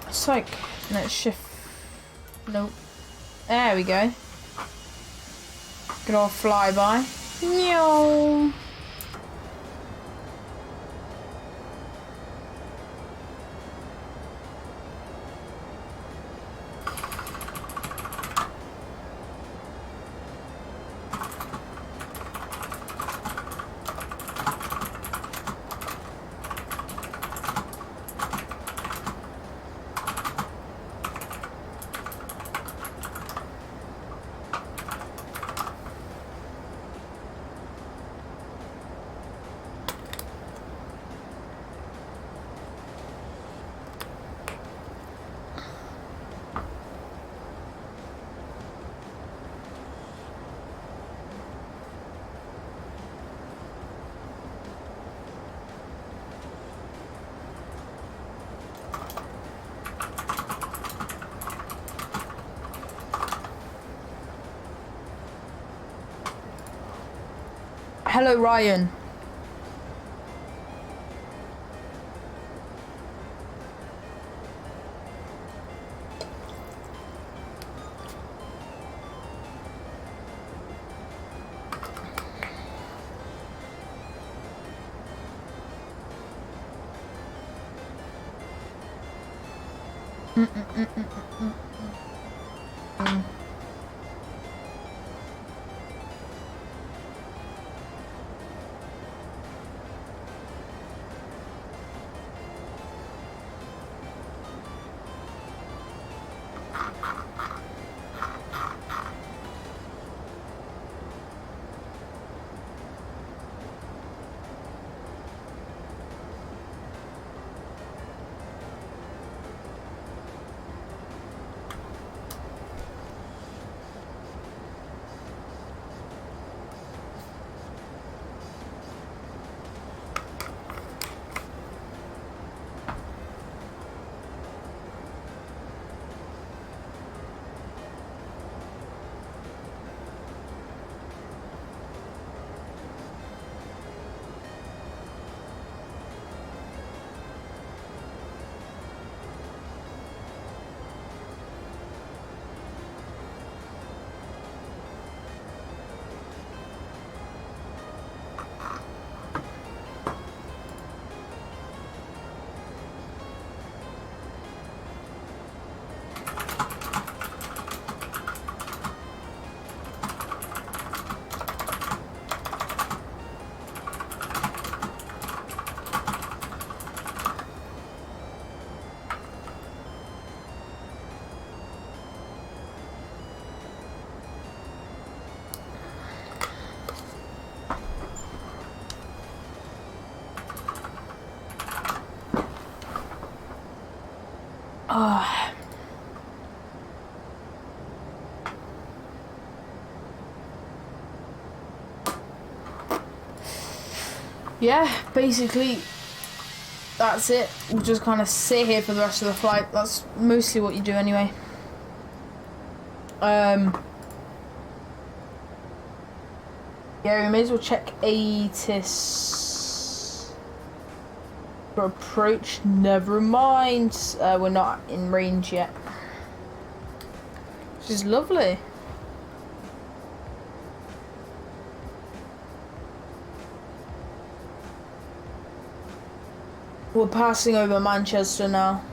It's like, let's shift, nope, there we go, good old flyby, no. Hello, Ryan. Yeah, basically that's it. We'll just kind of sit here for the rest of the flight. That's mostly what you do anyway. Yeah, we may as well check ATIS for approach. Never mind. We're not in range yet, which is lovely. We're passing over Manchester now.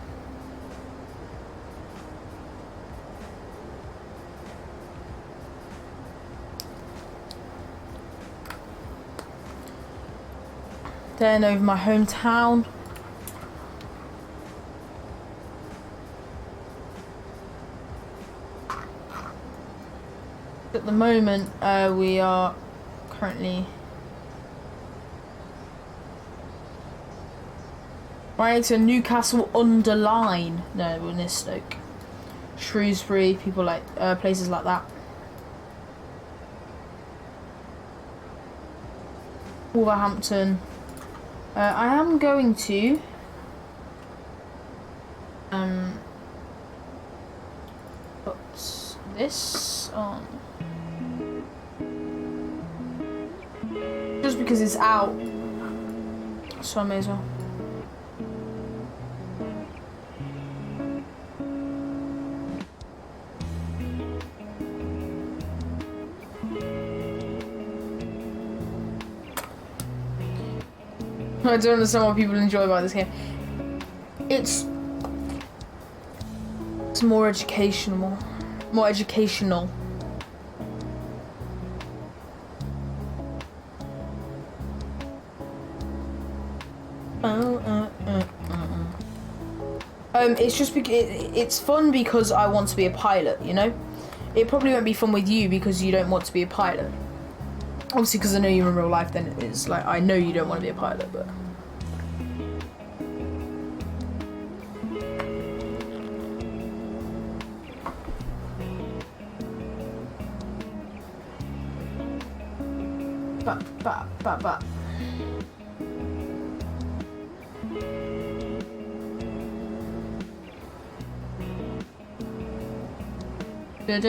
Then over my hometown. At the moment, we are currently right to Newcastle under Line. No, we're near Stoke. Shrewsbury, people like places like that. Wolverhampton. I am going to put this on just because it's out, so I may as well. I don't understand what people enjoy about this game. It's more educational. More educational. It's just because it's fun because I want to be a pilot, you know? It probably won't be fun with you because you don't want to be a pilot. Obviously, because I know you in real life, then it is. Like, I know you don't want to be a pilot, but... But. And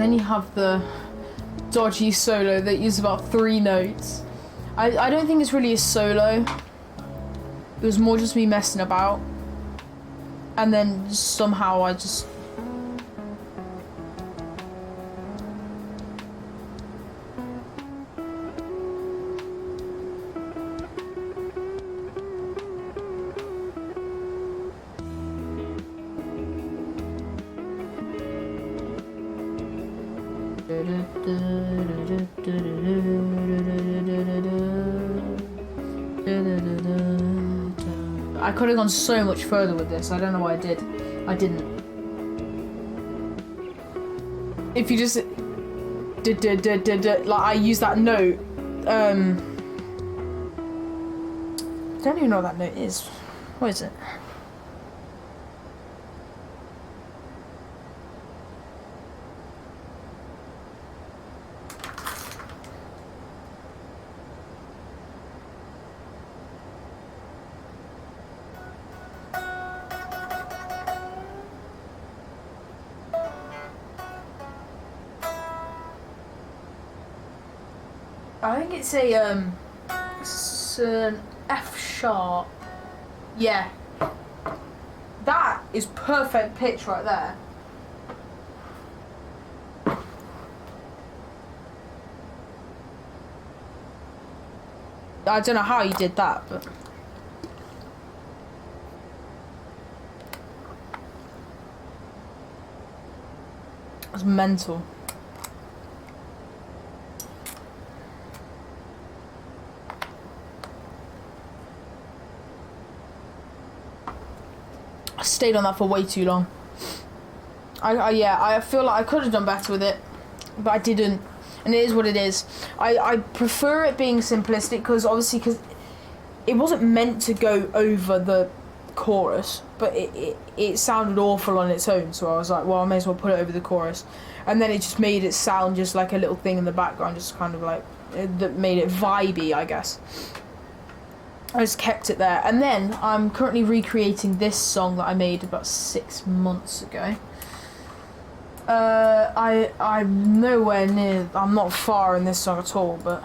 then you have the dodgy solo that uses about 3 notes. I don't think it's really a solo. It was more just me messing about. And then somehow I just... I could have gone so much further with this. I don't know why I did. I didn't. If you just like I use that note, I don't even know what that note is. What is it? I think it's an F sharp. Yeah. That is perfect pitch right there. I don't know how you did that, but... That's mental. I stayed on that for way too long. I feel like I could have done better with it, but I didn't. And it is what it is. I prefer it being simplistic because it wasn't meant to go over the chorus, but it sounded awful on its own. So I was like, well, I may as well put it over the chorus. And then it just made it sound just like a little thing in the background, just kind of like that made it vibey, I guess. I just kept it there. And then I'm currently recreating this song that I made about 6 months ago. I'm nowhere near, I'm not far in this song at all, but...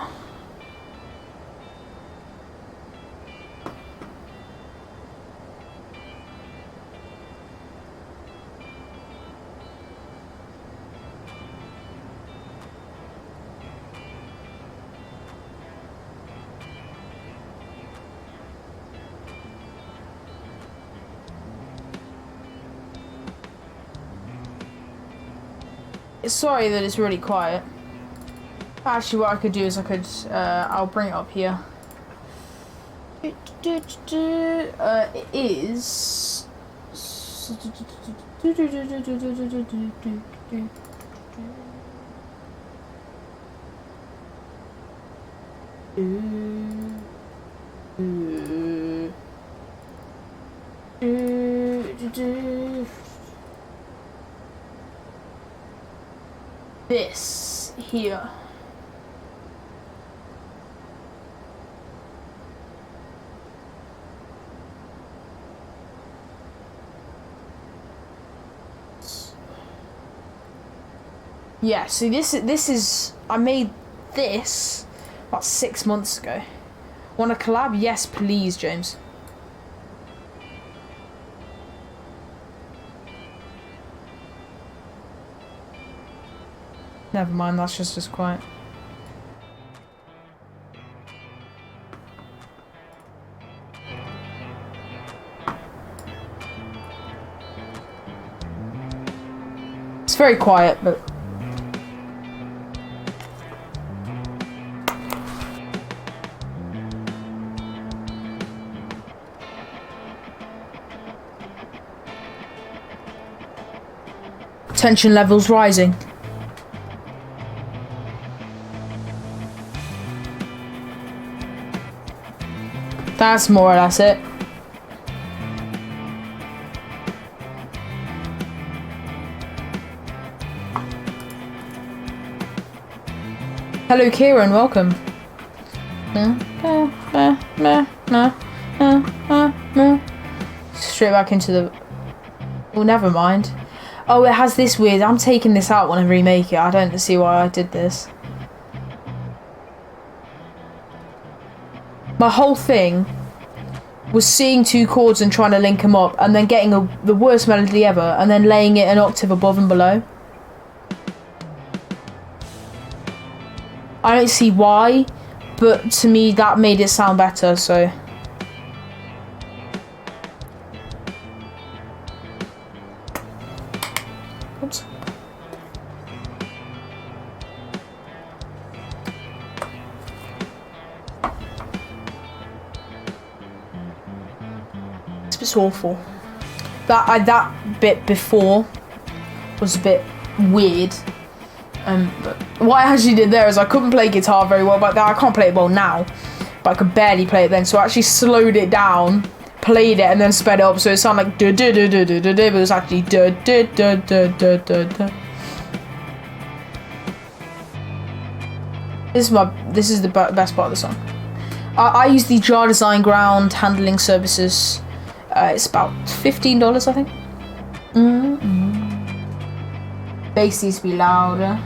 Sorry that it's really quiet. Actually, what I could do is I'll bring it up here. It is... this here. Yeah, so this is I made this about 6 months ago. Want a collab? Yes, please, James. Never mind, that's just as quiet. It's very quiet, but... Tension levels rising. That's more or less it. Hello, Kieran, welcome. Straight back into the... Oh, never mind. Oh, it has this weird... I'm taking this out when I remake it. I don't see why I did this. My whole thing was seeing 2 chords and trying to link them up, and then getting the worst melody ever, and then laying it an octave above and below. I don't see why, but to me that made it sound better, so. Oops. It's awful. That bit before was a bit weird. But what I actually did there is I couldn't play guitar very well, but I can't play it well now. But I could barely play it then, so I actually slowed it down, played it, and then sped it up, so it sounded like duh duh duh duh duh duh, but it was actually duh duh duh duh duh duh duh. This is the best part of the song. I use the Jar Design ground handling services. It's about $15, I think. Bass needs to be louder.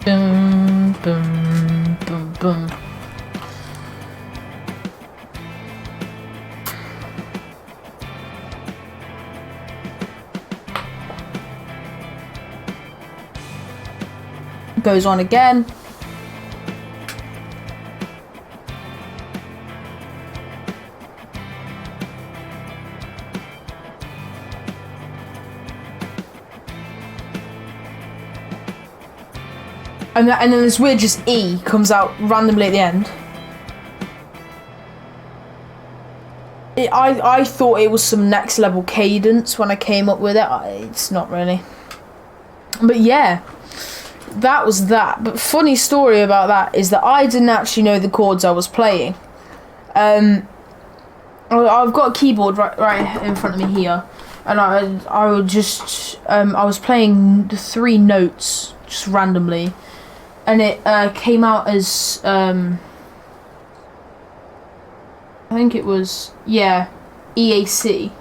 Boom, boom, boom, boom. Goes on again. And then this weird just E comes out randomly at the end. I thought it was some next level cadence when I came up with it. It's not really. But yeah. That was that. But funny story about that is that I didn't actually know the chords I was playing. I've got a keyboard right in front of me here, and I would just I was playing the 3 notes just randomly, and it came out as I think it was EAC. And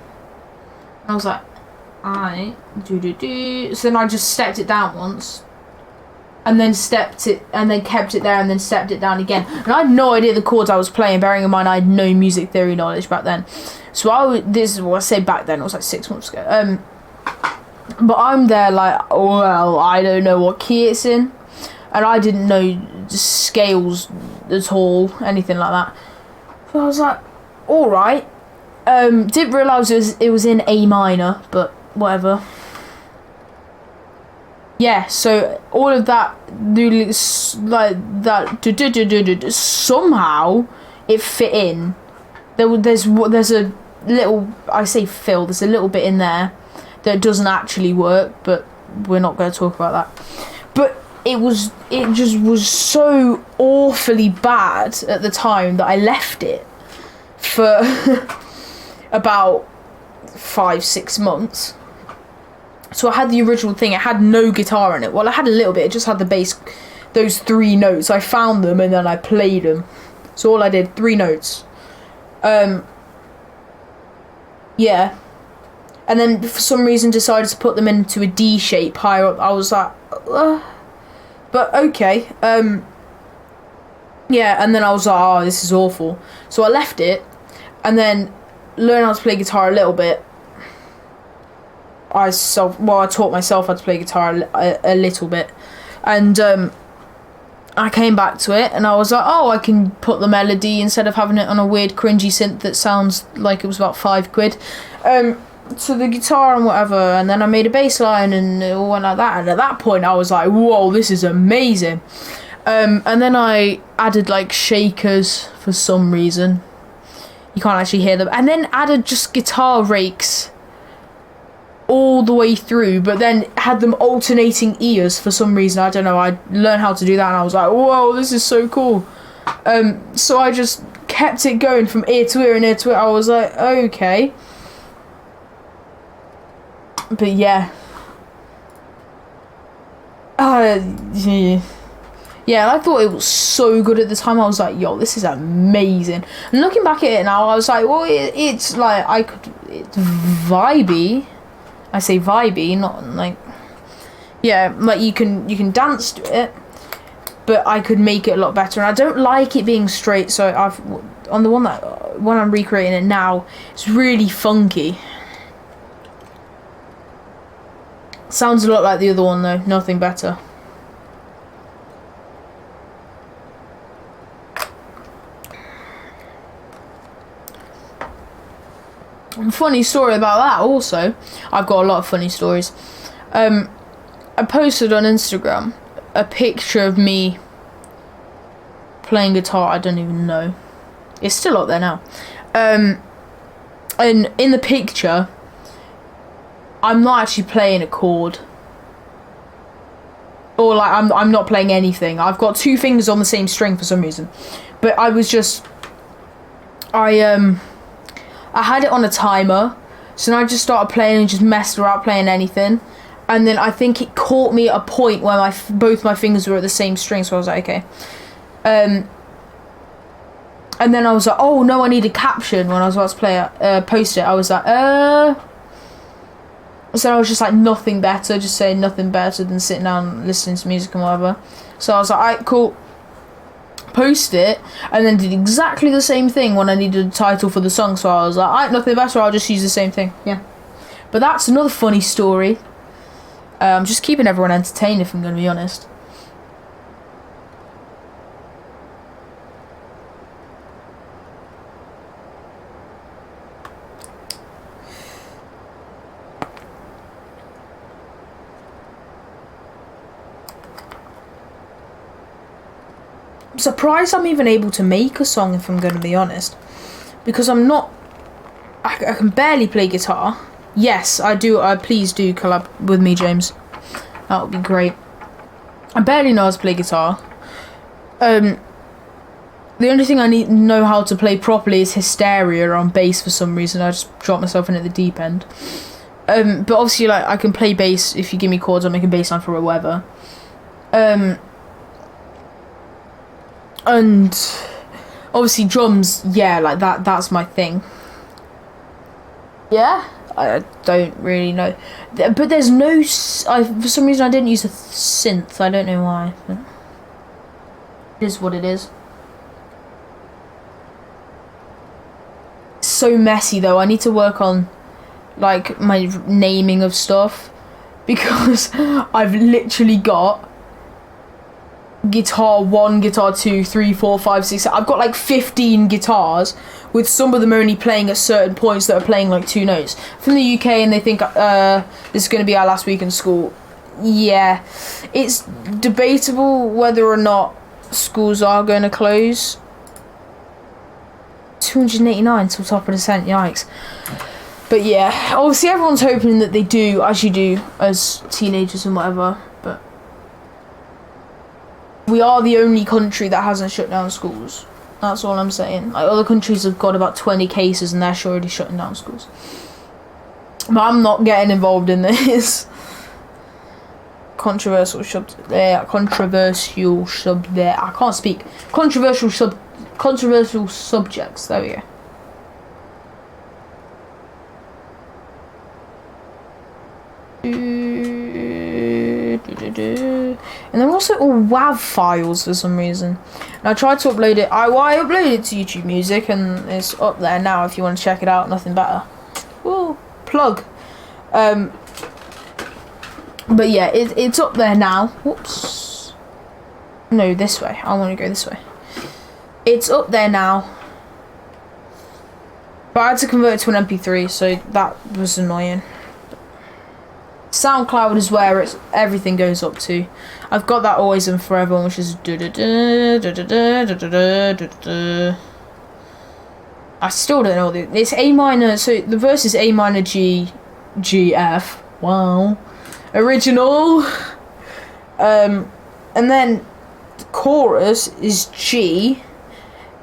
I was like, alright, do. So then I just stepped it down once. And then kept it there, and then stepped it down again. And I had no idea the chords I was playing, bearing in mind I had no music theory knowledge back then. So this is what I say back then, it was like 6 months ago. But I'm there like, well, I don't know what key it's in. And I didn't know the scales at all, anything like that. So I was like, alright. Didn't realise it was in A minor, but whatever. Yeah, so all of that, like that, somehow it fit in. There's a little, I say fill, there's a little bit in there that doesn't actually work, but we're not going to talk about that. But it just was so awfully bad at the time that I left it for about 5-6 months. So I had the original thing, it had no guitar in it. Well, I had a little bit, it just had the bass, those 3 notes. I found them and then I played them. So all I did, 3 notes. Yeah. And then for some reason decided to put them into a D shape higher up. I was like, but okay. Yeah, and then I was like, oh, this is awful. So I left it and then learned how to play guitar a little bit. I taught myself how to play guitar a little bit, and I came back to it and I was like, oh, I can put the melody instead of having it on a weird cringy synth that sounds like it was about £5 to the guitar and whatever. And then I made a bass line and it all went like that, and at that point I was like, whoa, this is amazing. And then I added like shakers for some reason. You can't actually hear them. And then added just guitar rakes all the way through, but then had them alternating ears for some reason. I don't know, I learned how to do that and I was like, whoa, this is so cool. So I just kept it going from ear to ear and ear to ear. I was like, okay. But yeah. Yeah. Yeah, I thought it was so good at the time. I was like, yo, this is amazing. And looking back at it now, I was like, well, it's like, it's vibey. I say vibey, not like, yeah, like you can dance to it, but I could make it a lot better. And I don't like it being straight, so on the one I'm recreating it now, it's really funky. Sounds a lot like the other one though, nothing better. Funny story about that also. I've got a lot of funny stories. I posted on Instagram a picture of me playing guitar. I don't even know. It's still up there now. And in the picture, I'm not actually playing a chord. Or like I'm not playing anything. I've got two fingers on the same string for some reason. But I was just I had it on a timer, so then I just started playing and just messed around playing anything, and then I think it caught me at a point where both my fingers were at the same string, so I was like, okay. And then I was like, oh no, I need a caption when I was about to post it. I was like, so I was just like, nothing better, just saying nothing better than sitting down and listening to music and whatever. So I was like, alright, cool. Post it, and then did exactly the same thing when I needed a title for the song, so I was like, alright, nothing better, I'll just use the same thing. Yeah, but that's another funny story. I'm just keeping everyone entertained, if I'm going to be honest. Surprised I'm even able to make a song, if I'm going to be honest, because I can barely play guitar. Yes, I do. Please do collab with me, James. That would be great. I barely know how to play guitar. The only thing I know how to play properly is Hysteria on bass. For some reason, I just dropped myself in at the deep end. But obviously, like, I can play bass if you give me chords. I'll make a bass line for whatever. And obviously drums, yeah, like that's my thing. Yeah, I don't really know, but there's no for some reason I didn't use a synth. I don't know why, but it is what it is. It's so messy though. I need to work on like my naming of stuff, because I've literally got guitar 1, guitar 2, 3, 4, 5, 6. I've got like 15 guitars, with some of them only playing at certain points that are playing like 2 notes. From the UK, and they think this is going to be our last week in school. Yeah, it's debatable whether or not schools are going to close. 289 till top of the cent, yikes. But yeah, obviously everyone's hoping that they do, as you do as teenagers and whatever. But we are the only country that hasn't shut down schools. That's all I'm saying. Like, other countries have got about 20 cases and they're already shutting down schools. But I'm not getting involved in this. Controversial there. I can't speak. Controversial subjects. There we go. And they're also all WAV files for some reason. And I tried to upload it. I uploaded it to YouTube Music, and it's up there now if you want to check it out. Nothing better. Ooh, plug. But yeah, it's up there now. Whoops. No, this way. I want to go this way. It's up there now. But I had to convert it to an MP3, so that was annoying. SoundCloud is where everything goes up to. I've got that always and forever, which is I still don't know it's A minor. So the verse is A minor G G F. Wow, original. And then the chorus is G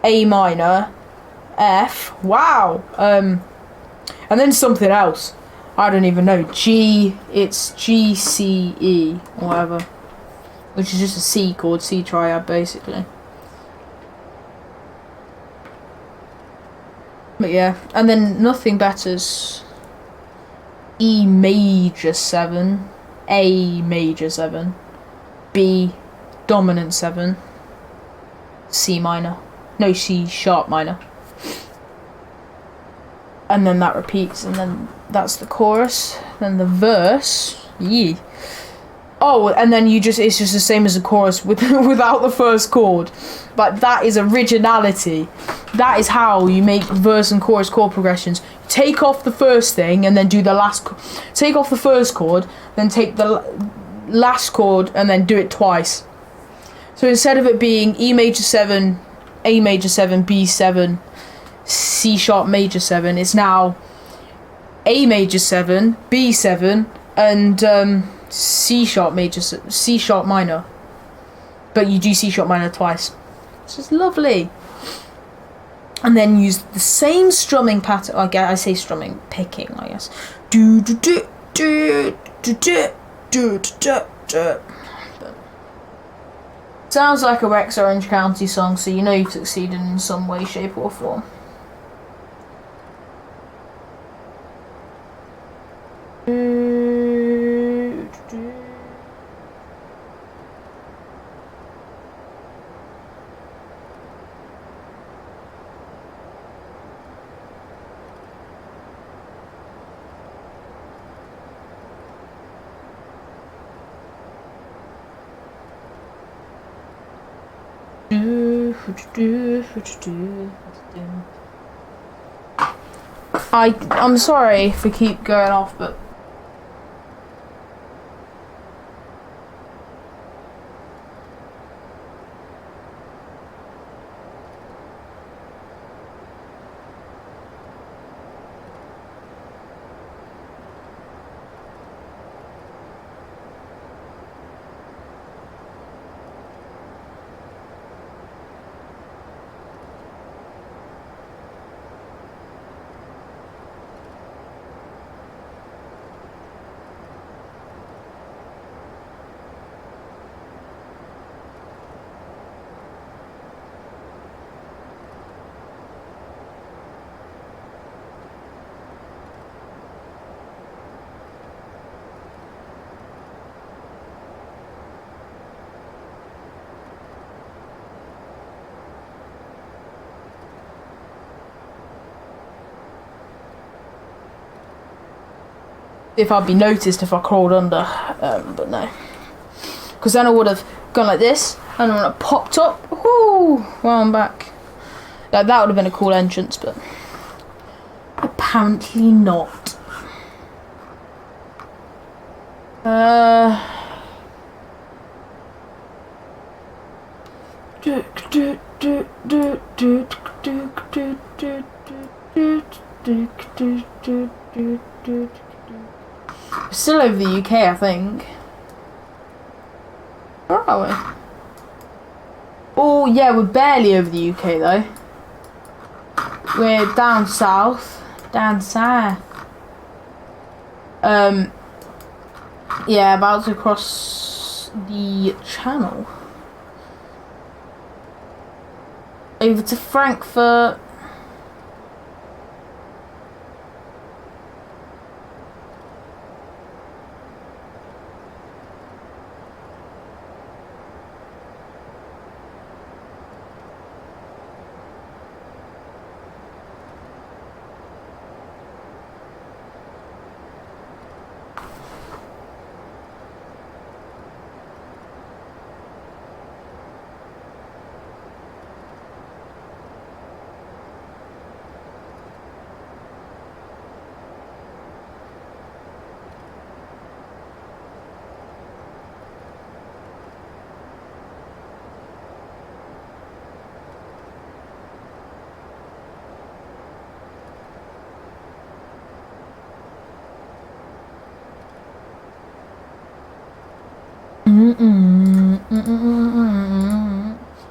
A minor F. Wow. And then something else. I don't even know. It's G, C, E, or whatever. which is just a C chord, C triad basically. But yeah, and then nothing betters E major 7, A major 7, B dominant 7, C minor, no, C sharp minor. And then that repeats, and then that's the chorus. Then the verse, yeah. Oh, and then it's just the same as the chorus without the first chord. But that is originality. That is how you make verse and chorus chord progressions. Take off the first thing and then do the last. Take off the first chord, then take the last chord and then do it twice. So instead of it being E major 7, A major 7, B 7, C sharp major 7, it's now A major 7, B 7, and C sharp minor. But you do C sharp minor twice. This is lovely. And then use the same strumming pattern. I say strumming, picking, I guess. Do do do do do do do do do. Sounds like a Rex Orange County song, so you know you've succeeded in some way, shape, or form. I'm sorry if we keep going off, but if I'd be noticed if I crawled under, but no, because then I would have gone like this and then I popped up. Whoo! Well, I'm back. Like, that would have been a cool entrance, but apparently not. We're still over the UK, I think. Where are we? Oh yeah, we're barely over the UK though. We're down south. Down south. Yeah, about to cross the channel. Over to Frankfurt.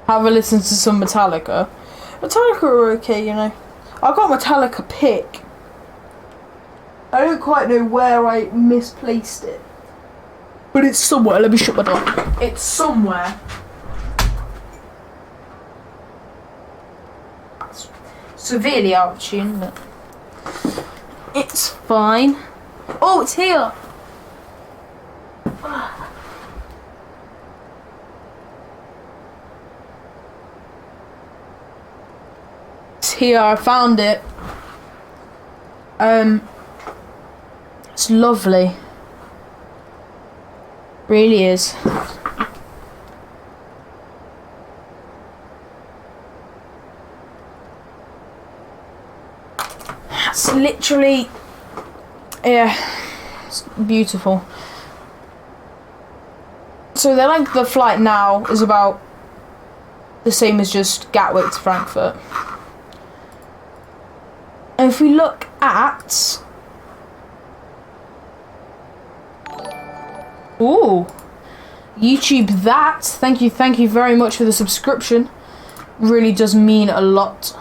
Have a listen to some Metallica. Metallica are okay, you know. I got Metallica pick. I don't quite know where I misplaced it. But it's somewhere. Let me shut my door. It's somewhere. It's severely out of tune, but it's fine. Oh, it's here. It's here. I found it. It's lovely. Really is. It's literally, yeah, it's beautiful. So the length of the flight now is about the same as just Gatwick to Frankfurt. And if we look at, ooh, YouTube, that, thank you very much for the subscription. Really does mean a lot.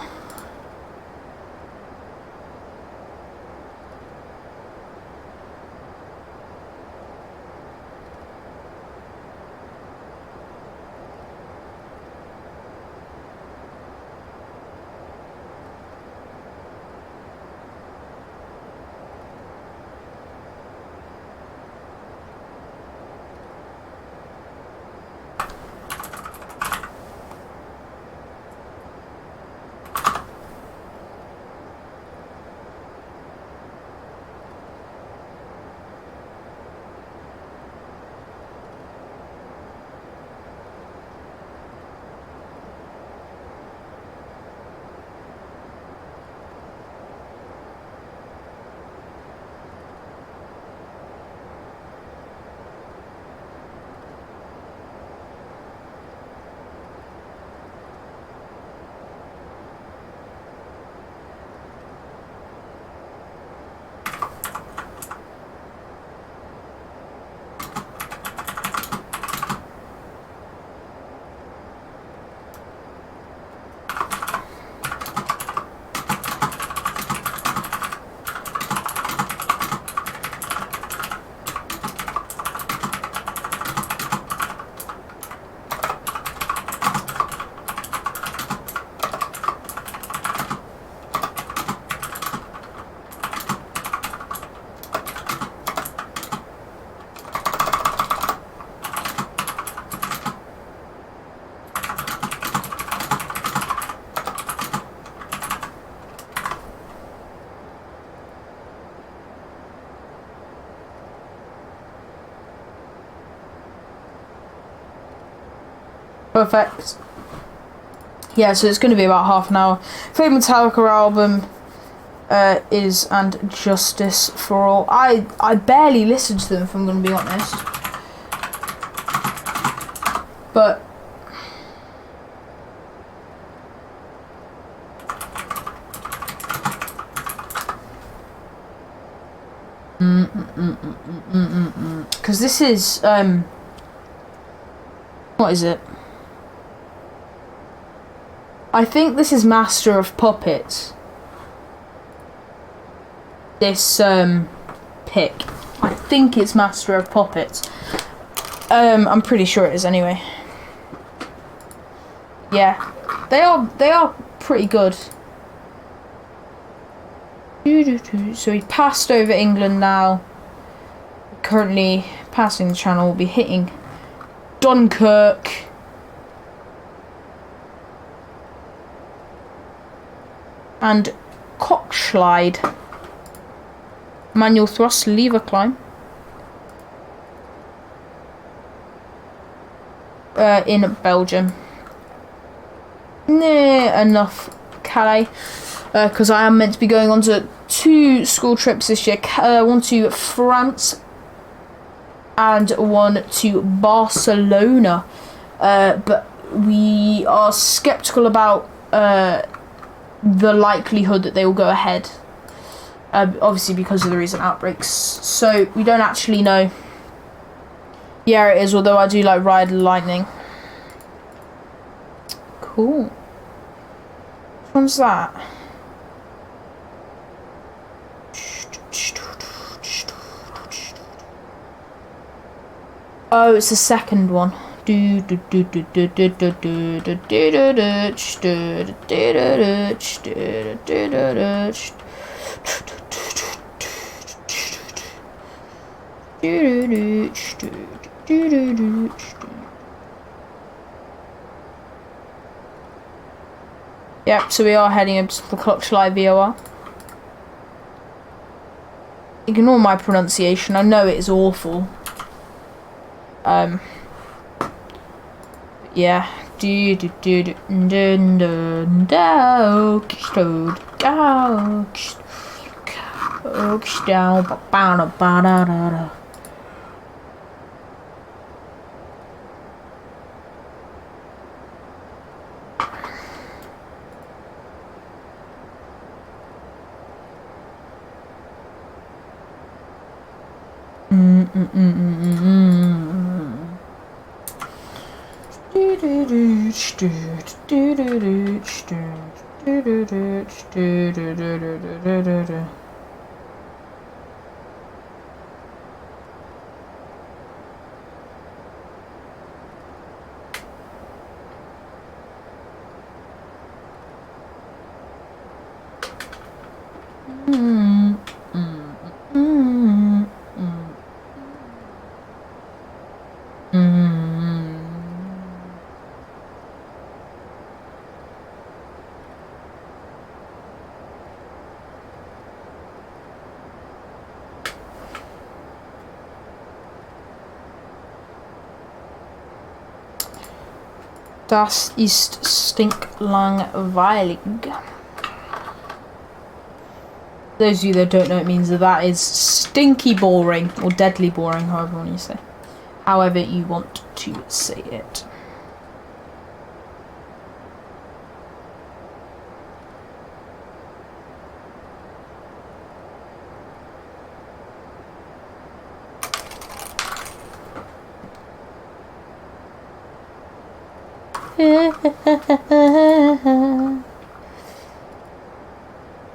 Perfect. Yeah, so it's going to be about half an hour. Favorite Metallica album is And Justice for All. I barely listened to them, if I'm going to be honest. But because this is what is it? I think this is Master of Puppets. This pick. I think it's Master of Puppets. I'm pretty sure it is anyway. Yeah. They are pretty good. So we passed over England now. Currently passing the channel, we'll be hitting Dunkirk. And Cockslide. Manual thrust, lever climb. In Belgium. Nah, enough Calais. Because I am meant to be going on to 2 school trips this year. One to France and one to Barcelona. But we are skeptical about the likelihood that they will go ahead, obviously because of the recent outbreaks, so we don't actually know. Yeah, it is, although I do like Ride Lightning. Cool. Which one's that? Oh, it's the second one. Yep, so we are heading up to the Klockschlei VOR. Ignore my pronunciation, I know it is awful. Yeah. Das ist stinklangweilig. Those of you that don't know, it means that is stinky boring, or deadly boring, however you say. However you want to say it.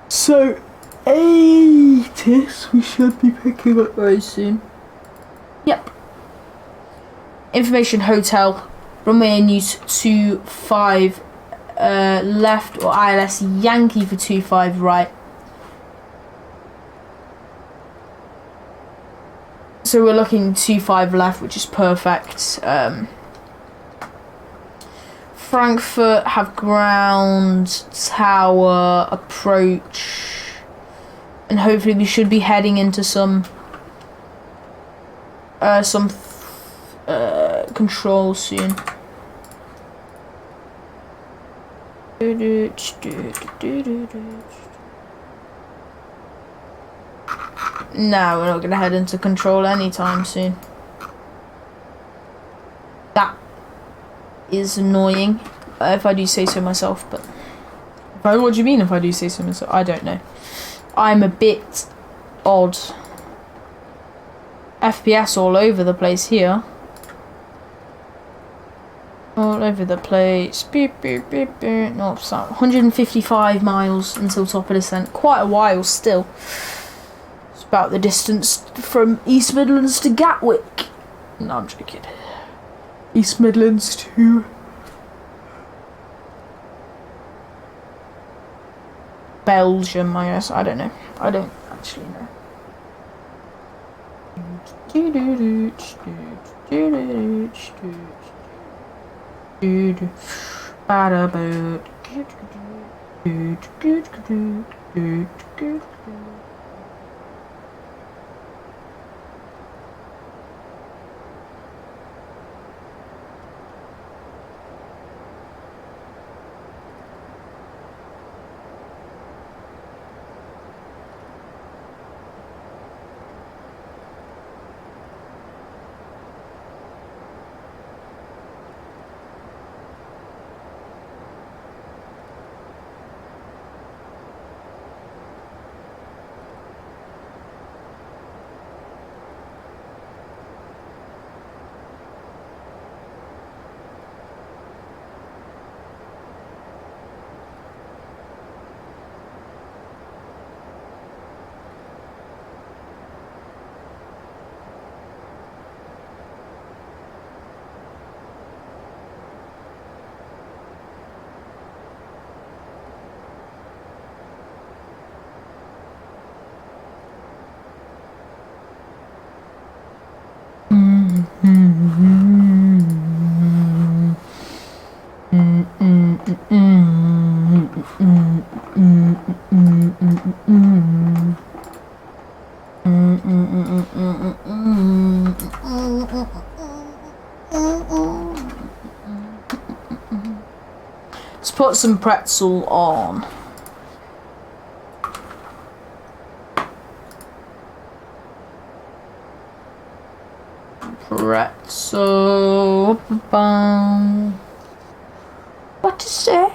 So, ATIS we should be picking up very soon. Yep. Information hotel, runway in use 25 left, or ILS Yankee for 25 right. So we're looking 25 left, which is perfect. Frankfurt have ground, tower, approach, and hopefully we should be heading into some control soon. No, we're not going to head into control anytime soon. That is annoying, if I do say so myself, but what do you mean if I do say so myself? I don't know. I'm a bit odd. FPS all over the place here. All over the place. Beep, beep, beep, beep. No, 155 miles until top of descent. Quite a while still. It's about the distance from East Midlands to Gatwick. No, I'm joking. East Midlands to Belgium, I guess. I don't know. I don't actually know. Let's put some pretzel on. Pretzel. What to say?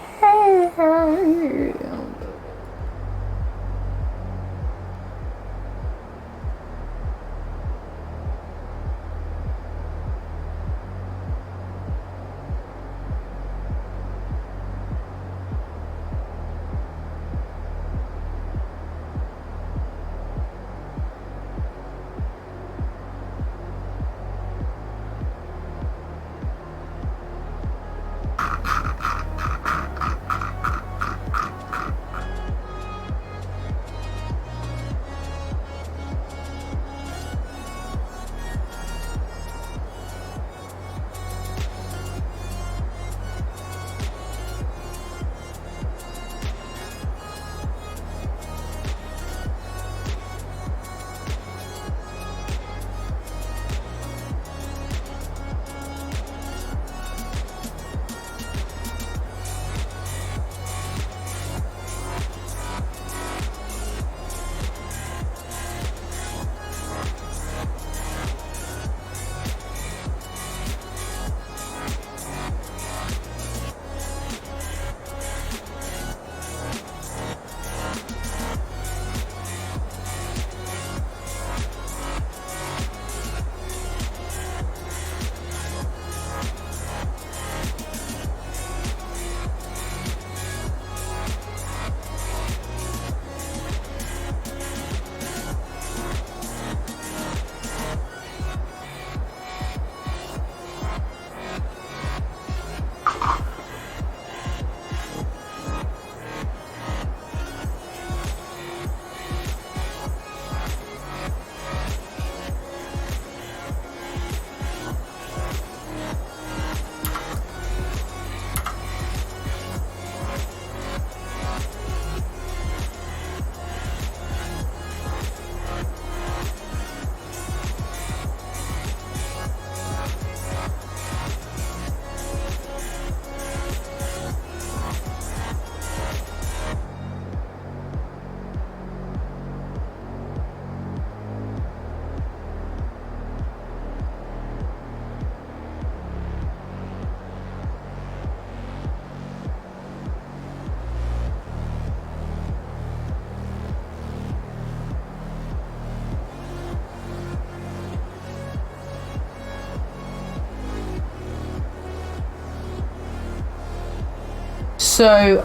So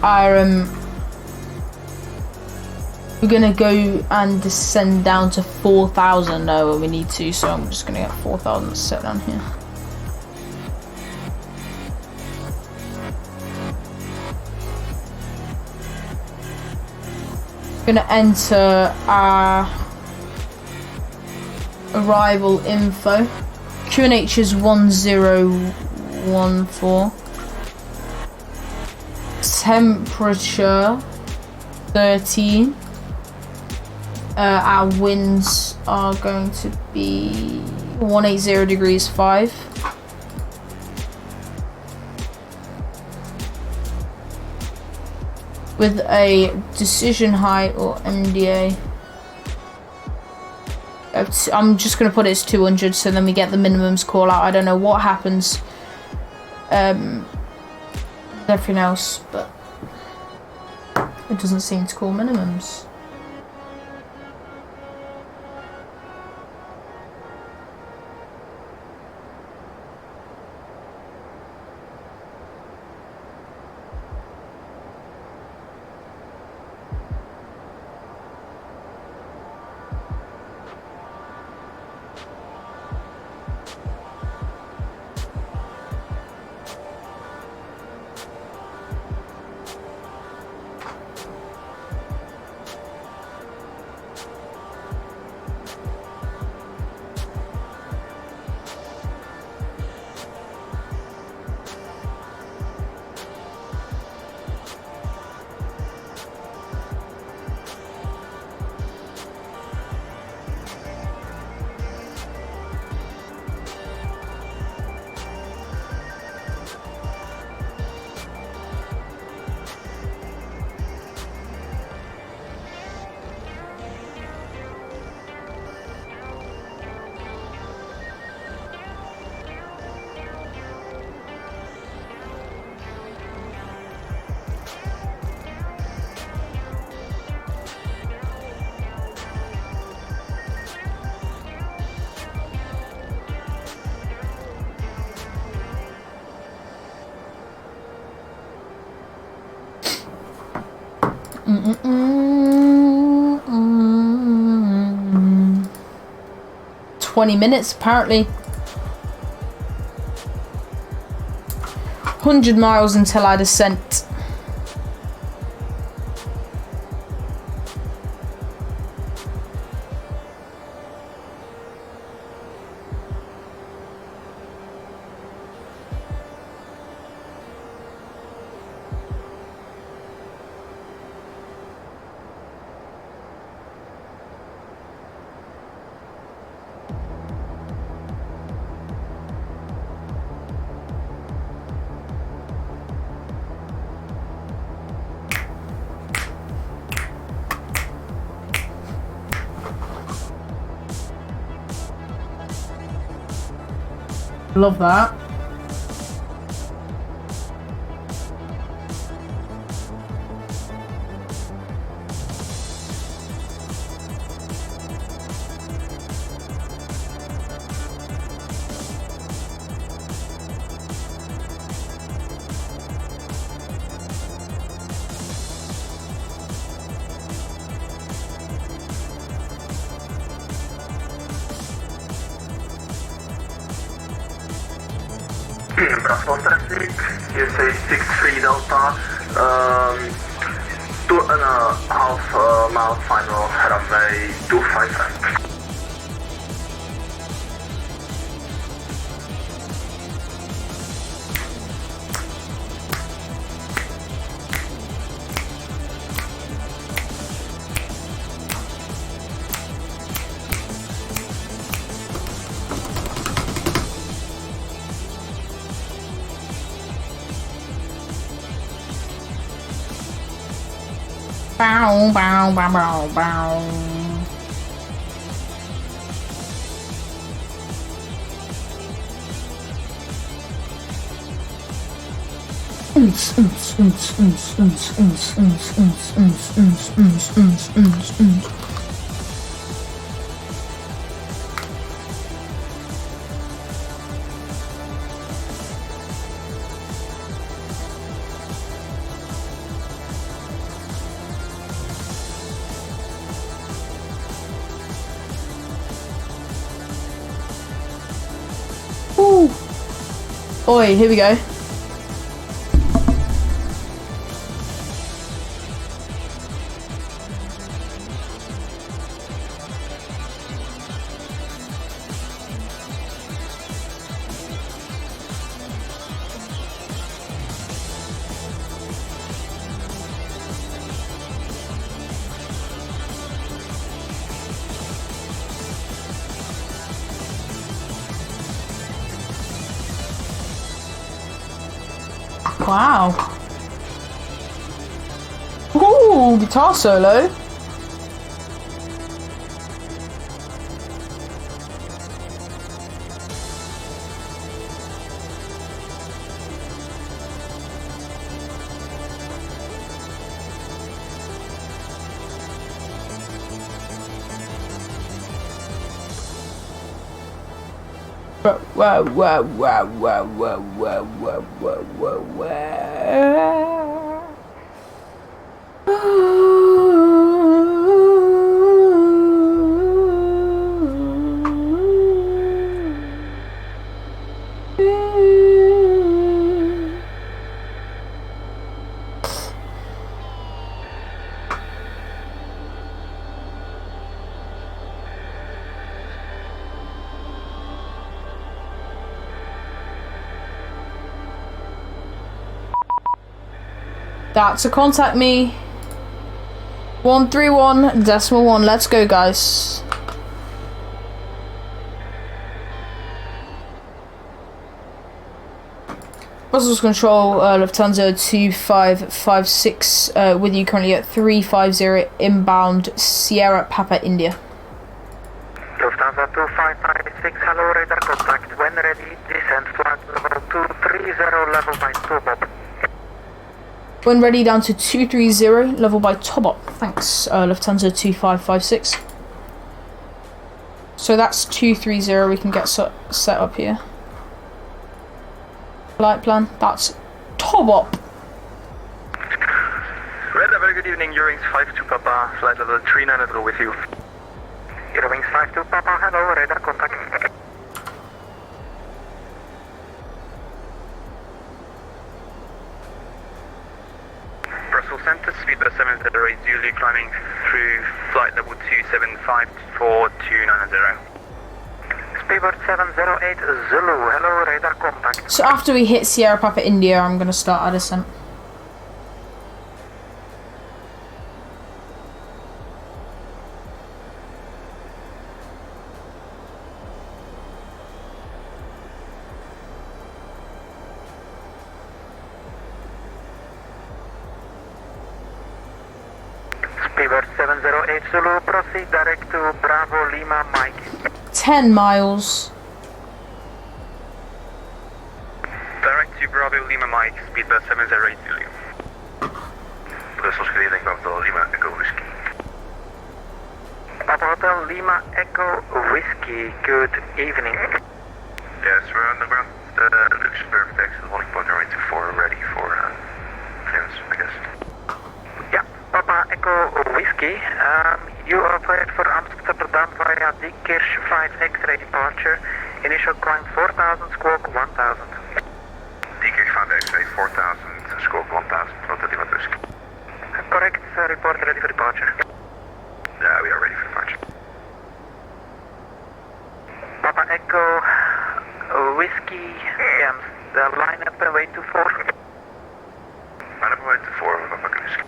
we're gonna go and descend down to 4,000 now when we need to, so I'm just gonna get 4,000 set down here. Gonna enter our arrival info. QNH is 1014. Temperature 13. Our winds are going to be 180 degrees 5. With a decision height or MDA. I'm just going to put it as 200 so then we get the minimums call out. I don't know what happens with everything else, but it doesn't seem to call minimums. Mm-mm-mm-mm-mm. 20 minutes apparently. 100 miles until I descent. Love that. Bravo traffic, USA 63 Delta, 2.5 mile final runway 25 right. Bow, bow, bow, bow, bow. Ooh. Oi, here we go. Wow. Ooh, guitar solo. Whoa, whoa, whoa, whoa, whoa, whoa, whoa, whoa, whoa, That's a contact me. 131.1. Let's go, guys. Brussels Control, Lufthansa 2556, with you currently at 350 inbound Sierra Papa India. Lufthansa 2556, hello radar contact. When ready, descend flight level 230, level by Tomahawk. When ready, down to 230, level by Tomahawk. Thanks, Lufthansa 2556. So that's 230, we can get set up here. Flight plan, that's Tomahawk. Radar, very good good evening, Eurowings 52 Papa, flight level 3900 with you. Eurowings 52 Papa, hello, radar contact. Brussels Center, speedbird 708 Zulu, climbing through flight level 275 for 290. Speedbird 708 Zulu, hello, radar contact. So after we hit Sierra Papa India, I'm going to start our descent. Speedbird 708 Zulu, proceed direct to Bravo Lima Mike. 10 miles. Direct to Bravo Lima Mike, speedbird 708 Zulu. Brussels Greeting, Bravo Lima Echo Whiskey. Papa Hotel Lima Echo Whiskey, good evening. Yes, we're on the ground. Luxembourg exit 1.084 ready for clearance, I guess. Yeah, Papa Echo Whiskey. You are cleared for Amsterdam via Diekkirch 5 X-ray departure. Initial climb 4000, squawk 1000. Diekkirch 5 X-ray 4000, squawk 1000. Hotel Lima Whiskey. Correct, report ready for departure. Yeah, we are ready for departure. Papa Echo Whiskey, the line up and wait to 4. Line up and wait to 4, Papa Whiskey.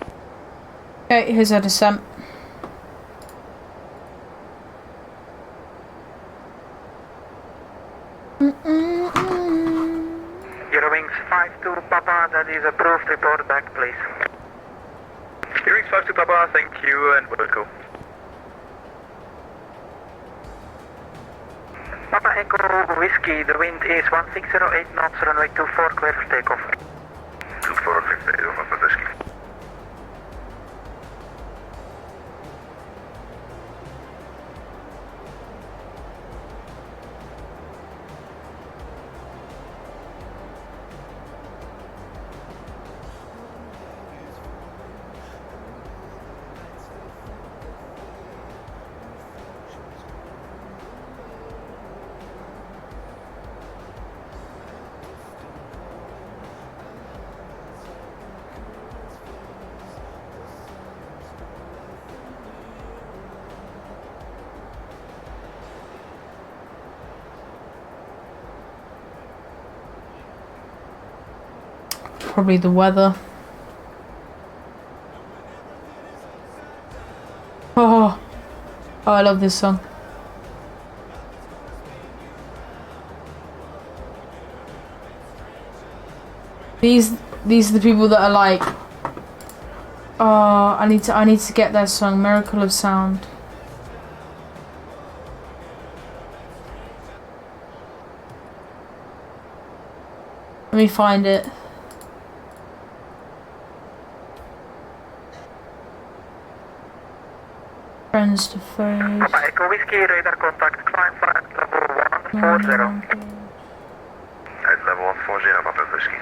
Okay, here's our descent. Eurowings 52 Papa, that is approved, report back please. Eurowings 52 Papa, thank you and welcome. Papa Echo Whiskey, the wind is 1608 knots, runway 24, clear for takeoff. 24, clear for takeoff, Papa Whiskey. Probably the weather. Oh, I love this song. These are the people that are like, oh, I need to get their song, Miracle of Sound. Let me find it. Friends to face. Papa Echo Whiskey, radar contact, climb flight level 140. At level 140, Papa Whiskey.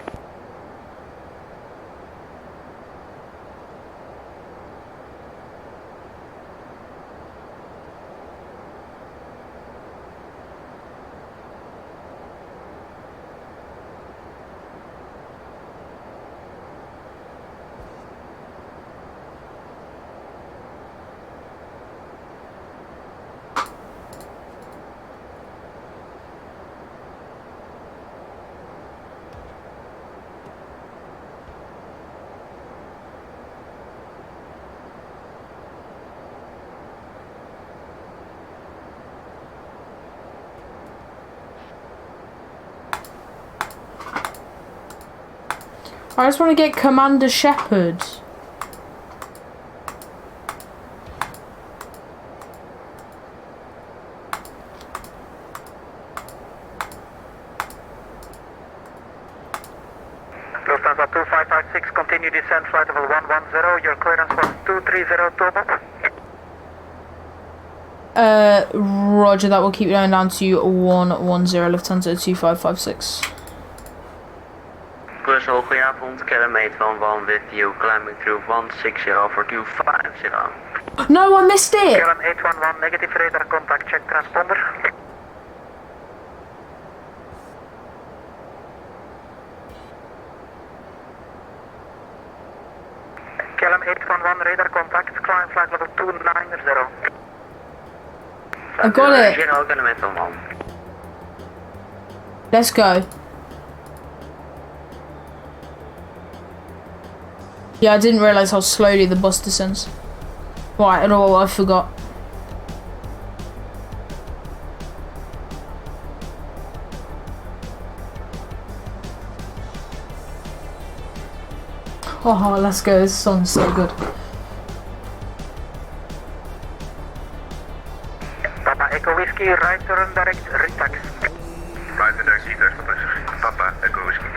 I just want to get Commander Shepard. Lufthansa 2556, continue descent flight level 110. Your clearance was 230 Tomahawk. Roger, that will keep going down to 110 Lufthansa 2556. Brussel, goedenavond. KLM 811 with you, climbing through 1604250. No, I missed it! KLM 811, negative radar contact, check transponder. KLM 811, radar contact, climb flight level 290. I got it. General KLM 811. Let's go. Yeah, I didn't realise how slowly the bus descends. Right, oh, I forgot. Oh, let's go. This song's so good. Papa Echo Whiskey, right turn direct, retax. Ryzen direct, Papa Echo Whiskey.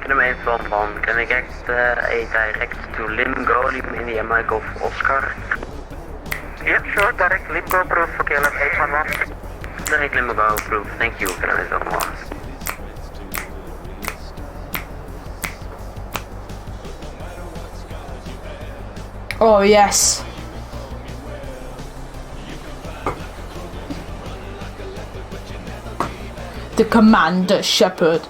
KLM 811, can I get a direct to Limgo, India Mike of Oscar? Yep, sure, direct Limgo approved for KLM 811. Direct Limgo approved, thank you, KLM 811. Oh, yes. The Commander Shepherd.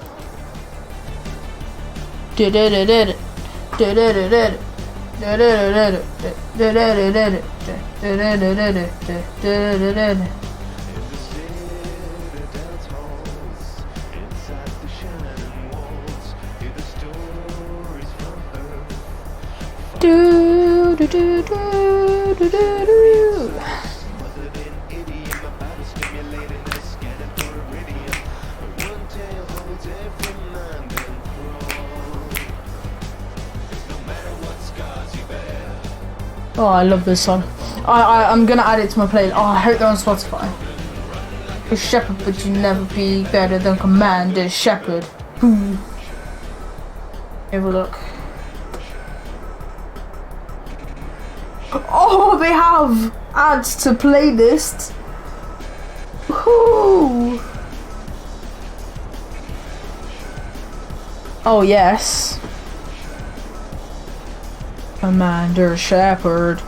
Oh, I love this song. I'm gonna add it to my playlist. Oh, I hope they're on Spotify. A shepherd, but you never be better than Commander Shepherd. Have a look. Oh, they have ads to playlists. Woohoo! Oh yes. Commander Shepherd.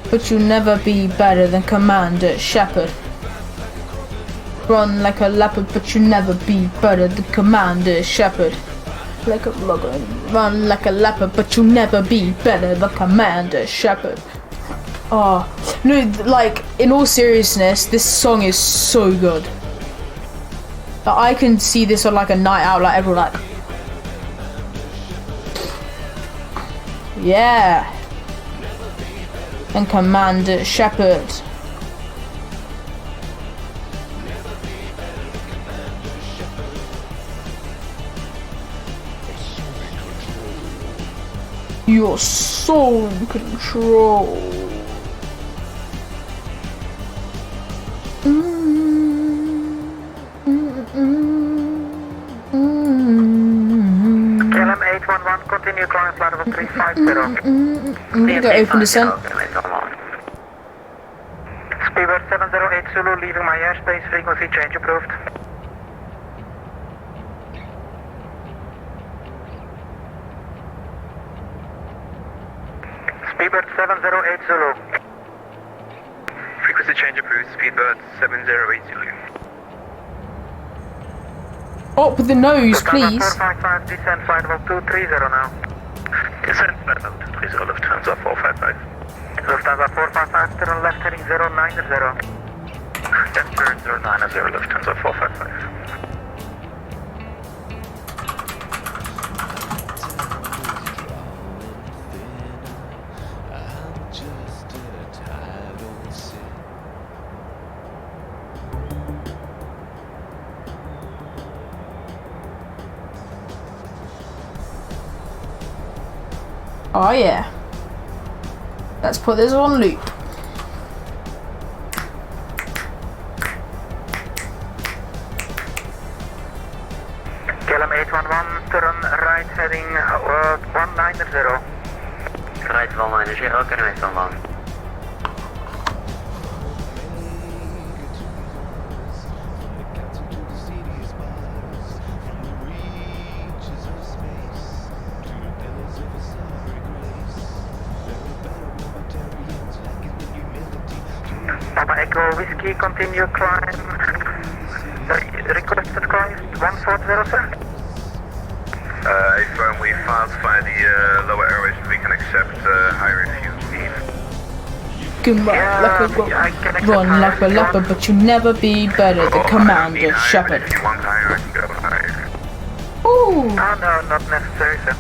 But you'll never be better than Commander Shepherd. Run like a leopard, but you'll never be better than Commander Shepherd. Like a run like a leopard, but you'll never be better than Commander Shepherd. Oh, no, like, in all seriousness, this song is so good. Like, I can see this on, like, a night out, like, everyone, like... Yeah. And Commander Shepherd. You're so in control. KLM 811, continue climb flight level 350. I'm gonna go open descent. Speedbird 708 Zulu, leaving my airspace, frequency change approved. Speedbird 708 Zulu. Frequency change approved, Speedbird 708 Zulu. Up with the nose, please. 455, descent flight level 230 now. Descent flight level 230, Lufthansa 455. Lufthansa 455, turn left heading 090. Left turn 090, Lufthansa 455. Oh yeah. Let's put this on loop. KLM 811, turn right heading 190. Right 190, connect 11. Papa Echo Whiskey, continue climb. Requested climb 140, sir. Affirm we filed via the lower airways and we can accept higher if you need. Run like a leopard, but you never be better. The Commander Shepherd. If you want higher, I can go higher. Ooh. Oh, no, not necessary, sir.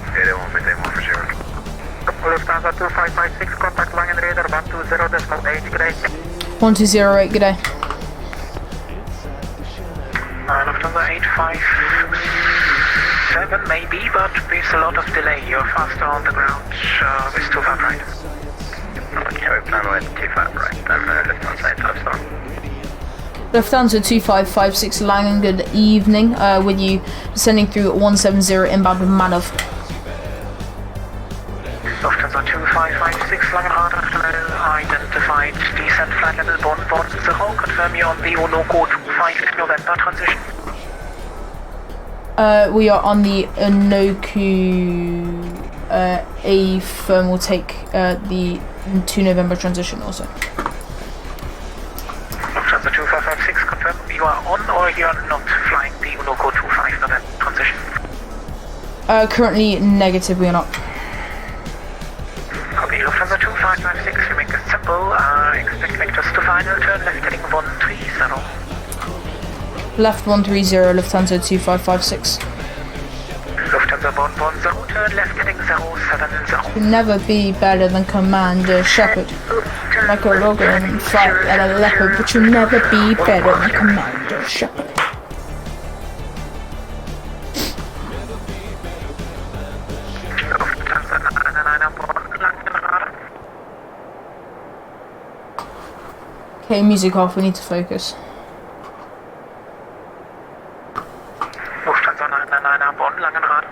Okay, they won't maintain 1 for 0. Lufthansa 2556, contact Langen Radar 120.8, good day. 1208, good day. Lufthansa 857 maybe, but with a lot of delay. You're faster on the ground with 25 right. Okay, we plan with 25 right, then Lufthansa 85 star. Lufthansa 2556 Langen, good evening. With you descending through 170 inbound with Manov. Lufthansa 2556 Langenrad, identified descent flight level Bonn 10, confirm you on the Onoco 25 November transition. We are on the Onoku A firm will take the 2 November transition also. Lufthansa 2556, confirm you are on or you are not flying the Onoco 25 November transition? Currently negative, we are not. Copy, Lufthansa 2556, you make it simple, expect vectors to final, turn left heading 130. Left 130, Lufthansa 2556. Lufthansa 110, turn left heading 070. Never be better than Commander Shepherd. Like a Logan and fight at a leopard, but you'll never be better than Commander Shepherd. Okay, music off, we need to focus. Lufthansa 999 Bonn, Langenrad.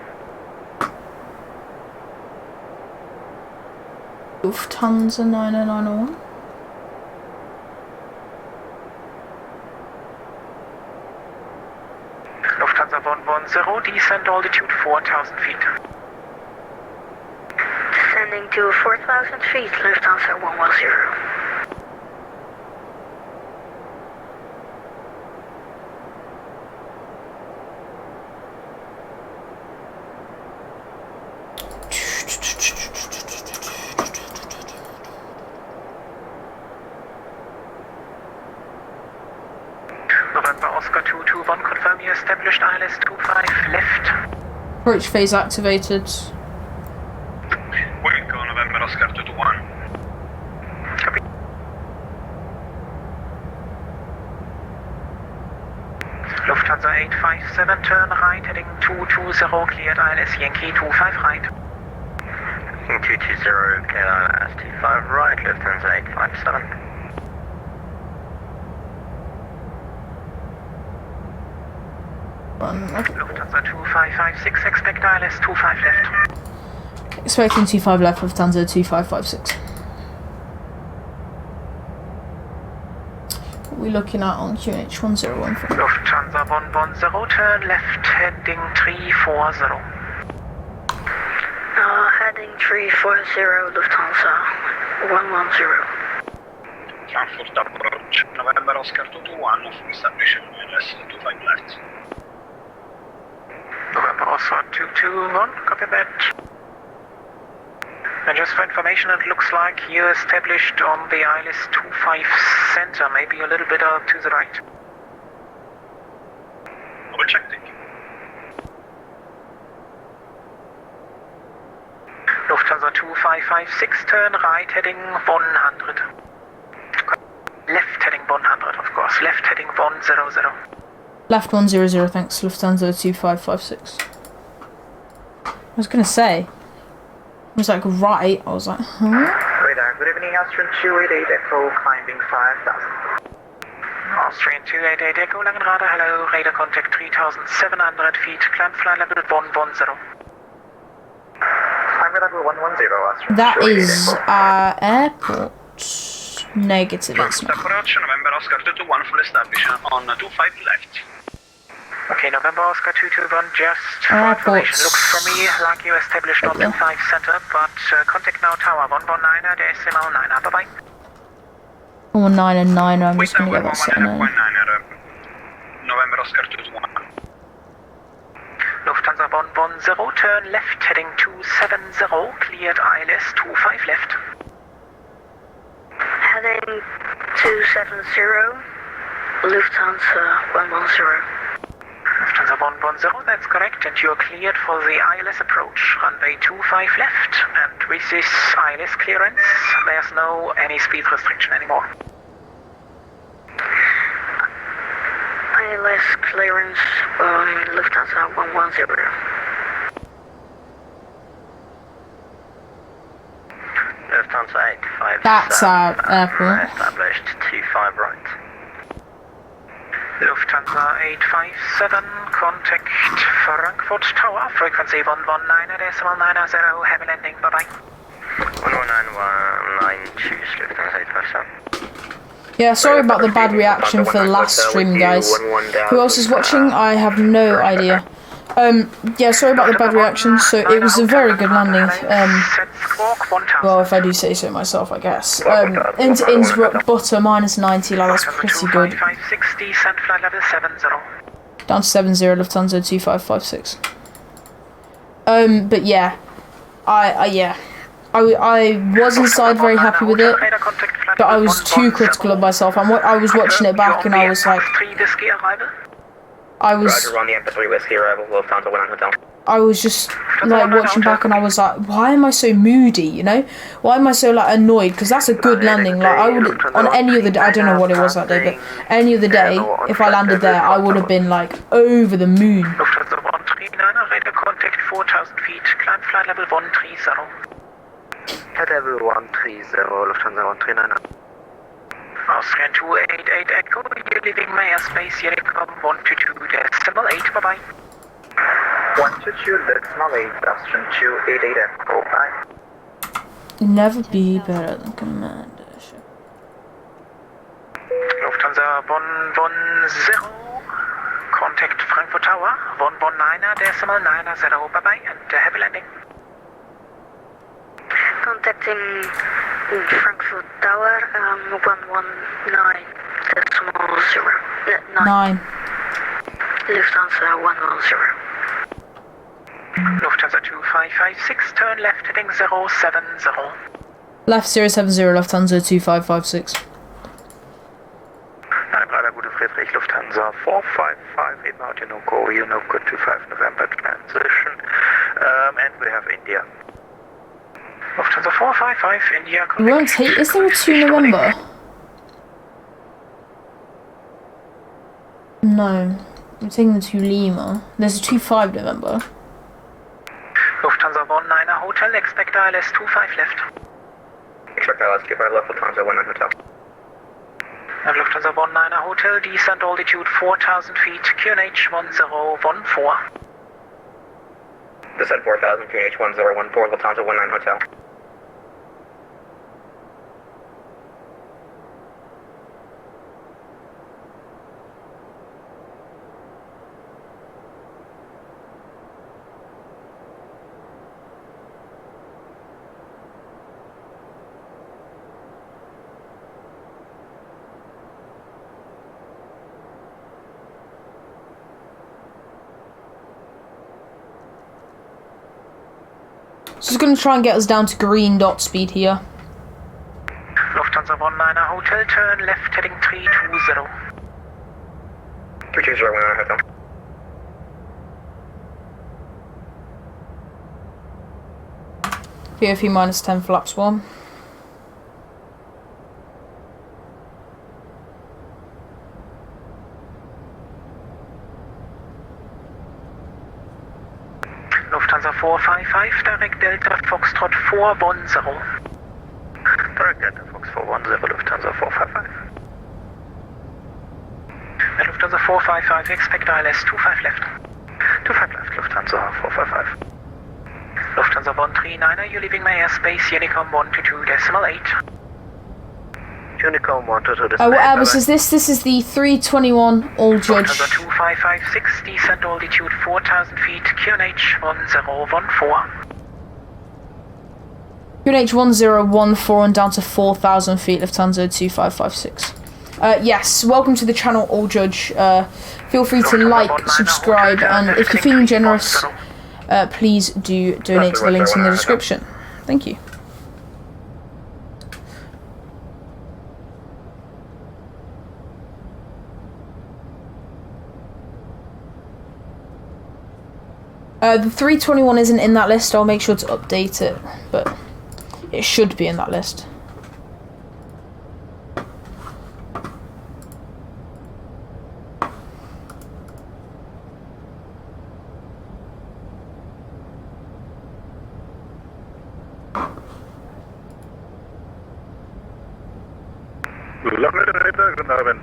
Lufthansa 991. Lufthansa 110, descend altitude 4,000 feet. Descending to 4,000 feet, Lufthansa 110. November Oscar 221, confirm you established ILS 25 left. Approach phase activated. Wilco, November Oscar 221. Copy. Lufthansa 857, turn right, heading 220, cleared ILS Yankee 25 right. 220, clear ILS 25 right, Lufthansa 857. Lufthansa 2556, expect ILS 25 left. Expecting 25 left, Lufthansa 2556. What are we looking at on QNH 1014? Lufthansa 110, turn left, heading 340. Heading 340, Lufthansa 110. Frankfurt approach, November Oscar 221, establishing ILS 25 left. November Oscar 221, copy that. And just for information, it looks like you're established on the ILS 25 center, maybe a little bit out to the right. Double check, thank you. Lufthansa 2556, turn right, heading 100. Left heading 100, of course. Left heading 100. Left 100, thanks, Lufthansa 2556. I was gonna say, it was like right, I was like, huh? Radar, good evening, Austrian 288 Echo, climbing 5,000. Austrian 288 Echo, Langenrad, hello, radar contact 3,700 feet, climb flight level 110. Climb radar That is our airport. Negative, it's not. Approach November Oscar 221 full establish on 25 left. Okay, November Oscar 221, just Our for information. airports. Looks for me like you established on the 5 center, but contact now tower 119er, decimal 9er, bye bye. 9 and 9, I'm just gonna get that set in. November Oscar 221. Lufthansa 110, turn left heading 270, cleared ILS 25 left. Heading 270, Lufthansa 110. Lufthansa 110, that's correct, and you're cleared for the ILS approach, runway 25 left, and with this ILS clearance, there's no any speed restriction anymore. ILS clearance on Lufthansa 110. Lufthansa 857. That's our airport. Established 25 right. Lufthansa 857, contact Frankfurt Tower, frequency 119.990, heavy landing, bye bye. 119, choose Lufthansa 857. Yeah, sorry about the bad reaction for the last stream, guys. Who else is watching? I have no idea. Yeah, sorry about the bad reaction. So it was a very good landing. Well, if I do say so myself, I guess. Into Innsbruck, butter -90, like that's pretty good. Down to 70, Lufthansa 2556. But yeah, I was inside very happy with it, but I was too critical of myself. I was watching it back and I was like, I was just like watching back and I was like, why am I so moody, you know? Why am I so like annoyed? Because that's a good landing. Like I would, on any other day, I don't know what it was that day, but any other day, if I landed there, I would have been like over the moon. Lufthansa 139, radar contact 4,000 feet, climb flight level 130. Head level 130, Lufthansa 139. Austrian 288 Echo, you're leaving my airspace, Unicom 122.8, bye bye. 122.8, Austrian 288 Echo, bye. Never be better than Commander. Lufthansa 110, contact Frankfurt Tower, 119.990, bye bye, and heavy landing. Contacting Frankfurt Tower, 119.0. 9. Lufthansa 110. Lufthansa 2556, turn left heading 070. Left 070, Lufthansa 2556. Friedrich, Lufthansa 455, inbound Unoco, 25 November transition, and we have India. Lufthansa 455, India. We won't take. Is there a 2 November? No. I'm taking the 2 Lima. There's a 2-5 November. Lufthansa 19 Hotel, expect ILS 25 left. Expect ILS 25 left, Lufthansa 19 Hotel. And Lufthansa 19 Hotel, descent altitude 4,000 feet, QNH 1014. Descent 4,000, QNH 1014, Lufthansa 19 Hotel. So it's going to try and get us down to green dot speed here. Lufthansa 19 Hotel, turn left heading 320. 320, 19 Hotel. PFE -10 flaps 1. Lufthansa 455, direct Delta Foxtrot 410. Direct Delta Fox 410, Lufthansa 455. And Lufthansa 455, expect ILS 25 left. 25 left, Lufthansa 455. Lufthansa Lufthansa 139, you're leaving my airspace, Unicom 122.8. Unicom 122. What Airbus is this? This is the 321 All Judge. Lufthansa 2556, descent altitude 4,000 feet, QNH 1014. QNH 1014 and down to 4,000 feet, Lufthansa 2556. Yes, welcome to the channel, All Judge. Feel free to like, subscribe, and if you're feeling generous, please do donate to the links in the description. Thank you. The 321 isn't in that list. I'll make sure to update it, but it should be in that list.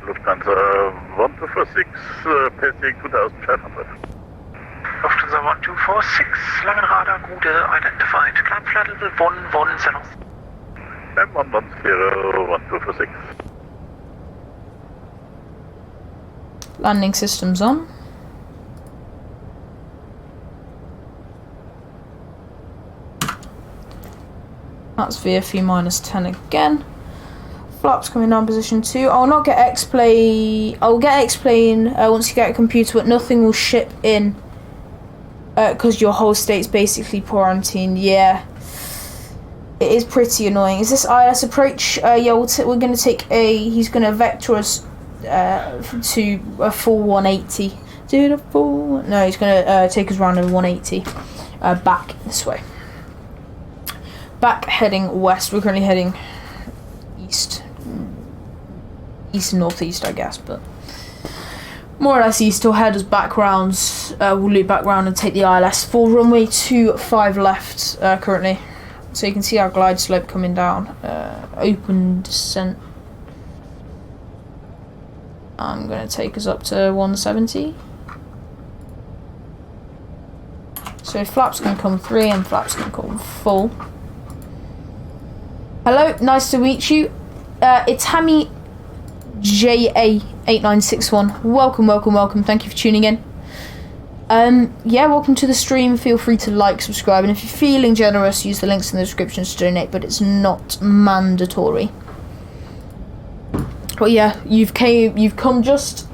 Lufthansa 1246, passing 2500. Lufthansa 1246, Langen Radar, Gude, identified. Climb flight level 110. M110, 1246. Landing systems on. That's VFE minus 10 again. Flaps coming down position 2. I'll not get X-Plane. I'll get X-Plane once you get a computer, but nothing will ship in because your whole state's basically quarantined. Yeah, it is pretty annoying. Is this IS approach? Yeah, we're going to take a. He's going to vector us to a full 180. Do the full. No, he's going to take us around a 180 back this way. Back heading west. We're currently heading east and northeast, I guess, but more or less east. He'll head us back rounds. We'll loop back round and take the ILS for runway 25 left currently. So you can see our glide slope coming down. Open descent. I'm going to take us up to 170. So flaps can come 3 and flaps can come full. Hello, nice to meet you. It's Hammy JA8961. Welcome, welcome, welcome. Thank you for tuning in. Yeah, welcome to the stream. Feel free to like, subscribe, and if you're feeling generous, use the links in the description to donate, but it's not mandatory. But yeah, you've come just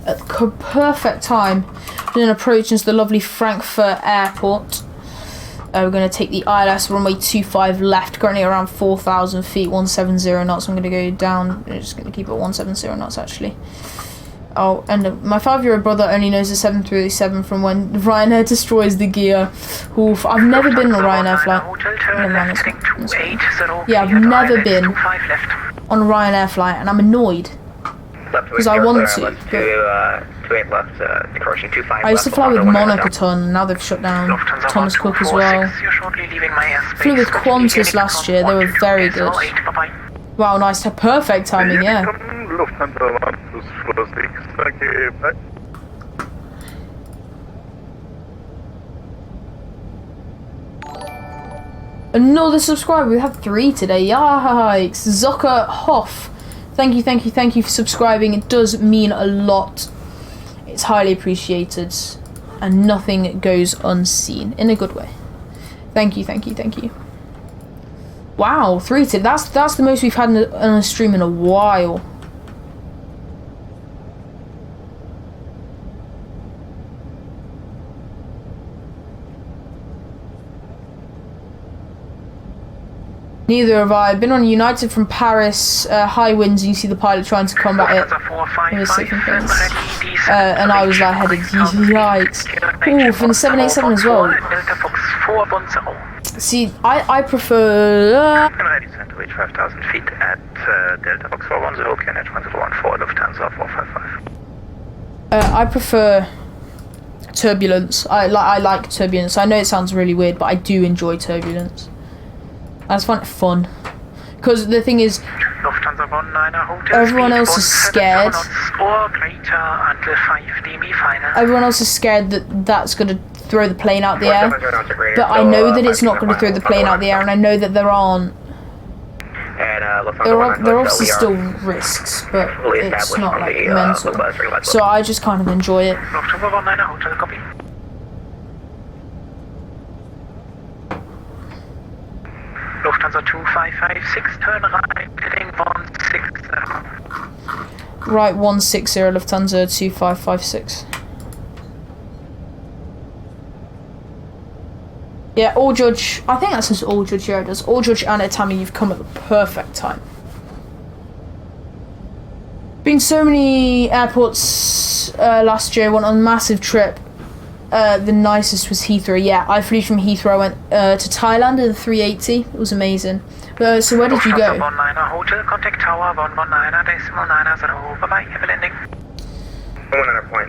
at the perfect time. We're approaching the lovely Frankfurt airport. We're going to take the ILS runway 25 left, currently around 4,000 feet, 170 knots. I'm going to go down. I'm just going to keep it 170 knots actually. Oh, and my 5-year-old brother only knows the 737 from when Ryanair destroys the gear. Oof, I've never been on a Ryanair flight. Yeah, I've never been on a Ryanair flight, and I'm annoyed because I want to. I used to fly with Monaco ton, and now they've shut down Thomas Cook as well. Flew with Qantas last year, they were very good. Wow, nice, perfect timing, yeah. Another subscriber, we have 3 today, yikes. Zucker Hoff, thank you for subscribing, it does mean a lot. It's highly appreciated, and nothing goes unseen in a good way. Thank you. Wow, 3 today. That's the most we've had on a stream in a while. Neither have I. I've been on United from Paris, high winds, and you see the pilot trying to combat it. It was second place. And I was headed, yikes. Ooh, from the 787 as well. See, I prefer... Descent to reach 5,000 feet at Delta Fox 410, QNH 1014, Lufthansa 455. I prefer turbulence. I like turbulence. I know it sounds really weird, but I do enjoy turbulence. I just find it fun. Because the thing is, everyone else is scared. Everyone else is scared that that's going to throw the plane out the air. But I know that it's not going to throw the plane out the air, and I know that there aren't. There are obviously still risks, but it's not like mental. So I just kind of enjoy it. Lufthansa 2556, turn right, heading 160. Right, 160, Lufthansa 2556. Yeah, all judge. I think that says all judge. Yeah, it does. All judge and Itami, you've come at the perfect time. Been so many airports last year. Went on a massive trip. The nicest was Heathrow. Yeah, I flew from Heathrow. Went to Thailand in the 380. It was amazing. So where did you go? Hotel, contact tower 119.990. Bye bye. Have a landing.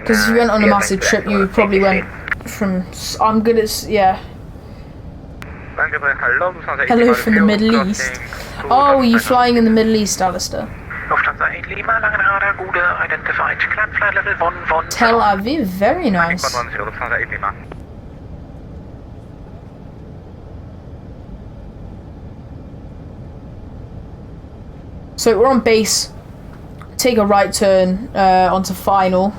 Because if you went on a massive trip, you probably went from. I'm good at Hello from the Middle East. Oh, are you flying in the Middle East, Alistair? Lufthansa 8 Lima, Langenrada, Gude, identified. Climb flight level 110. Tel Aviv, very nice. Lufthansa 8 Lima. So we're on base. Take a right turn onto final.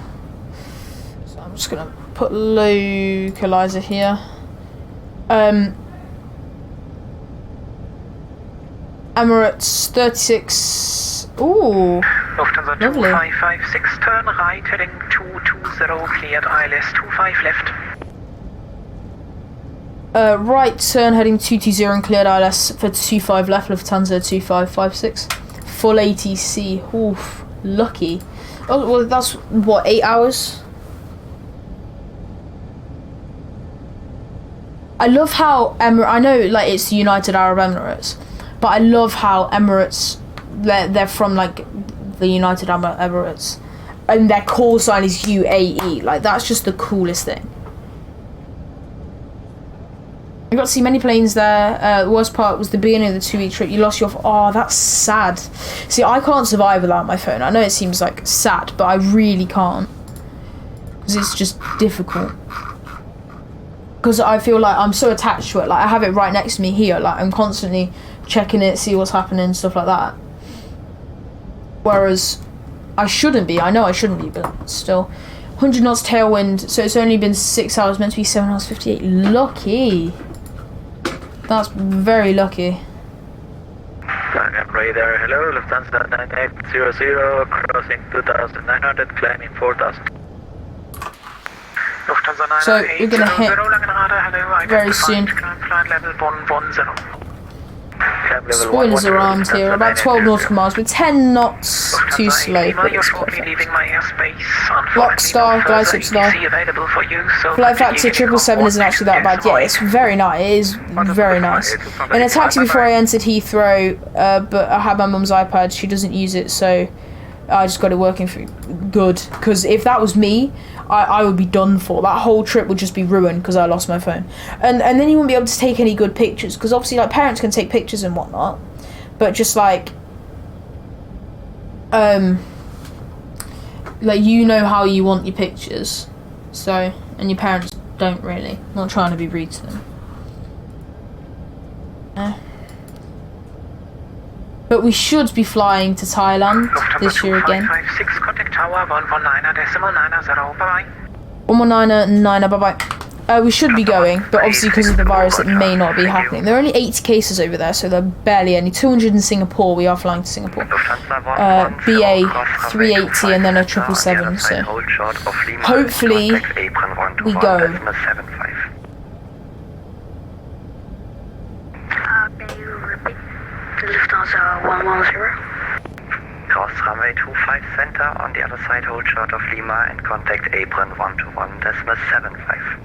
So I'm just gonna put localizer here. Emirates 36. Ooh. Lufthansa Lovely. 2556, turn right, heading 220, cleared ILS 25 left. Right turn heading 220 and cleared ILS for 25 left, Lufthansa 2556. Full ATC. Oof. Lucky. Oh, well, that's what, 8 hours? I love how I know, like, it's the United Arab Emirates, but I love how Emirates, they're from, like, the United Arab Emirates, and their call sign is UAE. Like, that's just the coolest thing. You got to see many planes there. The worst part was the beginning of the 2-week trip. You lost your. Oh, that's sad. See, I can't survive without my phone. I know it seems like sad, but I really can't, because it's just difficult. Because I feel like I'm so attached to it. Like, I have it right next to me here. Like, I'm constantly checking it, see what's happening, stuff like that. Whereas I shouldn't be. I know I shouldn't be, but still. 100 knots tailwind. So it's only been 6 hours. Meant to be 7 hours 58. Lucky. That's very lucky. Radar, hello, Lufthansa 9800, crossing 2900, climbing 4000. Lufthansa 9800, So you're gonna hit hello, very soon. Climb flight level 110. Spoilers are armed here. About 12 nautical miles, with 10 knots too slow, but it's perfect. Lockstar, guys, Upstar. Flight factor 777 isn't actually that bad. Yeah, it's very nice. It is very nice. In a taxi before I entered Heathrow, but I had my mum's iPad. She doesn't use it, so I just got it working for good. Because if that was me, I would be done for. That whole trip would just be ruined because I lost my phone. And then you wouldn't be able to take any good pictures, because obviously, like, parents can take pictures and whatnot, but just like you know how you want your pictures, so, and your parents don't really. I'm not trying to be rude to them. But we should be flying to Thailand this year again. 556, contact tower 119.990, bye-bye. 119.9, bye-bye. We should be going, but obviously because of the virus it may not be happening. There are only 80 cases over there, so there are barely any. 200 in Singapore, we are flying to Singapore. BA 380 and then a 777, so hopefully we go. Can you repeat? Lufthansa 110. Cross runway 25 center, on the other side hold short of Lima and contact apron 121.75.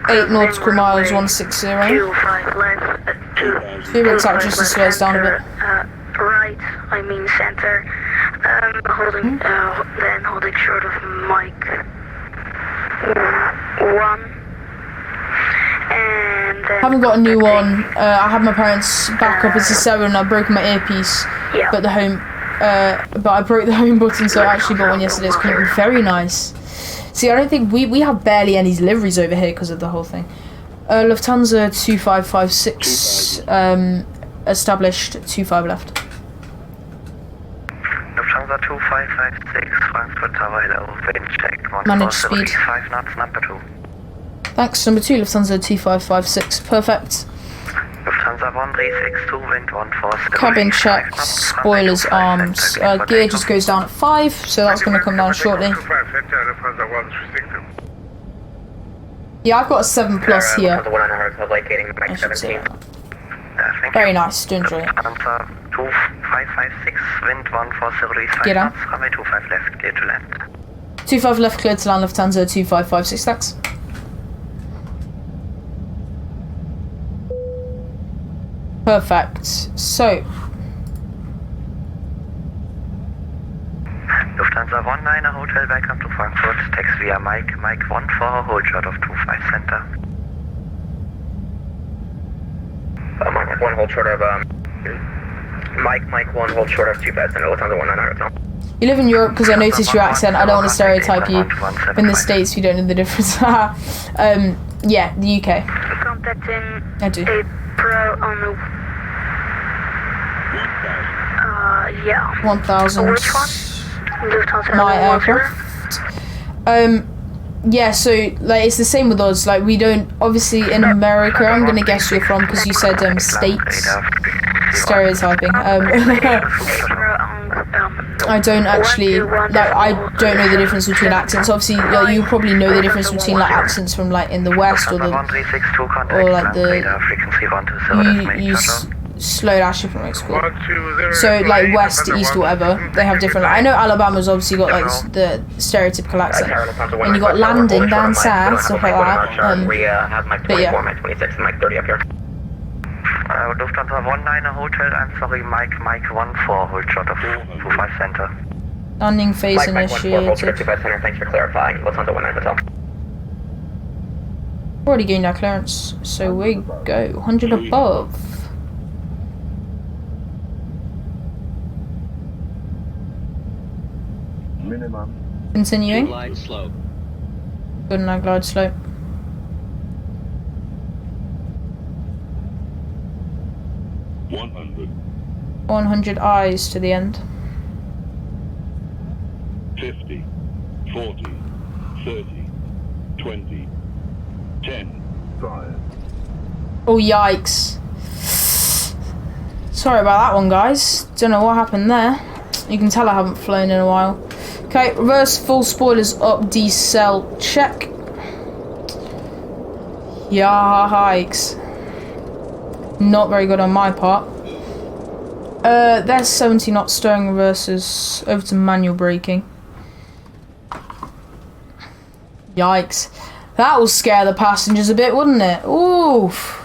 8 nautical miles, 160. 25 left, 2. Few out just to slow us down a bit. Right, I mean center. Then holding short of mic 1. And then Haven't got a new one. I had my parents' backup. It's a 7. I broke my earpiece, yeah. but I broke the home button, so I actually bought one yesterday. It's coming very nice. See, I don't think we have barely any deliveries over here because of the whole thing. Lufthansa 2556 established 25 left. Lufthansa 2556, Frankfurt Tower, hello, wind check, Manage speed. 5 knots, number 2. Thanks, number 2, Lufthansa 2556, perfect. Lufthansa 1362, wind 140. Cabin check, spoilers, arms. Gear just goes down at 5, so that's going to come down shortly. Yeah, I've got a 7 plus here. I should say. Very nice, do enjoy it. Lufthansa 2556, wind 140, Get down. runway 25 left, clear to land. 25 left, cleared to land, Lufthansa 2556, thanks. Perfect. So, Lufthansa 19, hotel, welcome to Frankfurt. Text via Mike 14, hold short of 25 center. Mike 1, hold short of, Mike 1, hold short of 25 center, Lufthansa 19 hotel. you live in Europe because I noticed your accent. I don't want to stereotype you. In the States, you don't know the difference. Yeah, the UK. Contacting I do. April on the... yeah. 1000. Which one? Lufthansa My 110? aircraft. Yeah, so like it's the same with us. Like we don't obviously in America. I'm gonna guess you're from because you said states. Stereotyping. I don't actually like. I don't know the difference between accents. Obviously, like, you probably know the difference between like accents from like in the West or like the you slow dash from Mexico. So like West, East, whatever, they have different. I know Alabama's obviously got like the stereotypical accent, and you got landing down south, stuff like that. But yeah. Lufthansa 19 hotel, I'm sorry, Mike 14, hold short of 25 center. Landing phase initiated. Thanks for clarifying. Lufthansa 19 hotel. Already gained our clearance, so we go 100 above. Minimum. Continuing. Glide slope. Good night, glide slope. 100. 100 eyes to the end. 50. 40. 30. 20. 10. 5. Oh, yikes. Sorry about that one, guys. Don't know what happened there. You can tell I haven't flown in a while. Okay, reverse full spoilers up, decel check. Yikes. Not very good on my part. There's 70 knots steering reverses over to manual braking. Yikes. That will scare the passengers a bit, wouldn't it? Oof.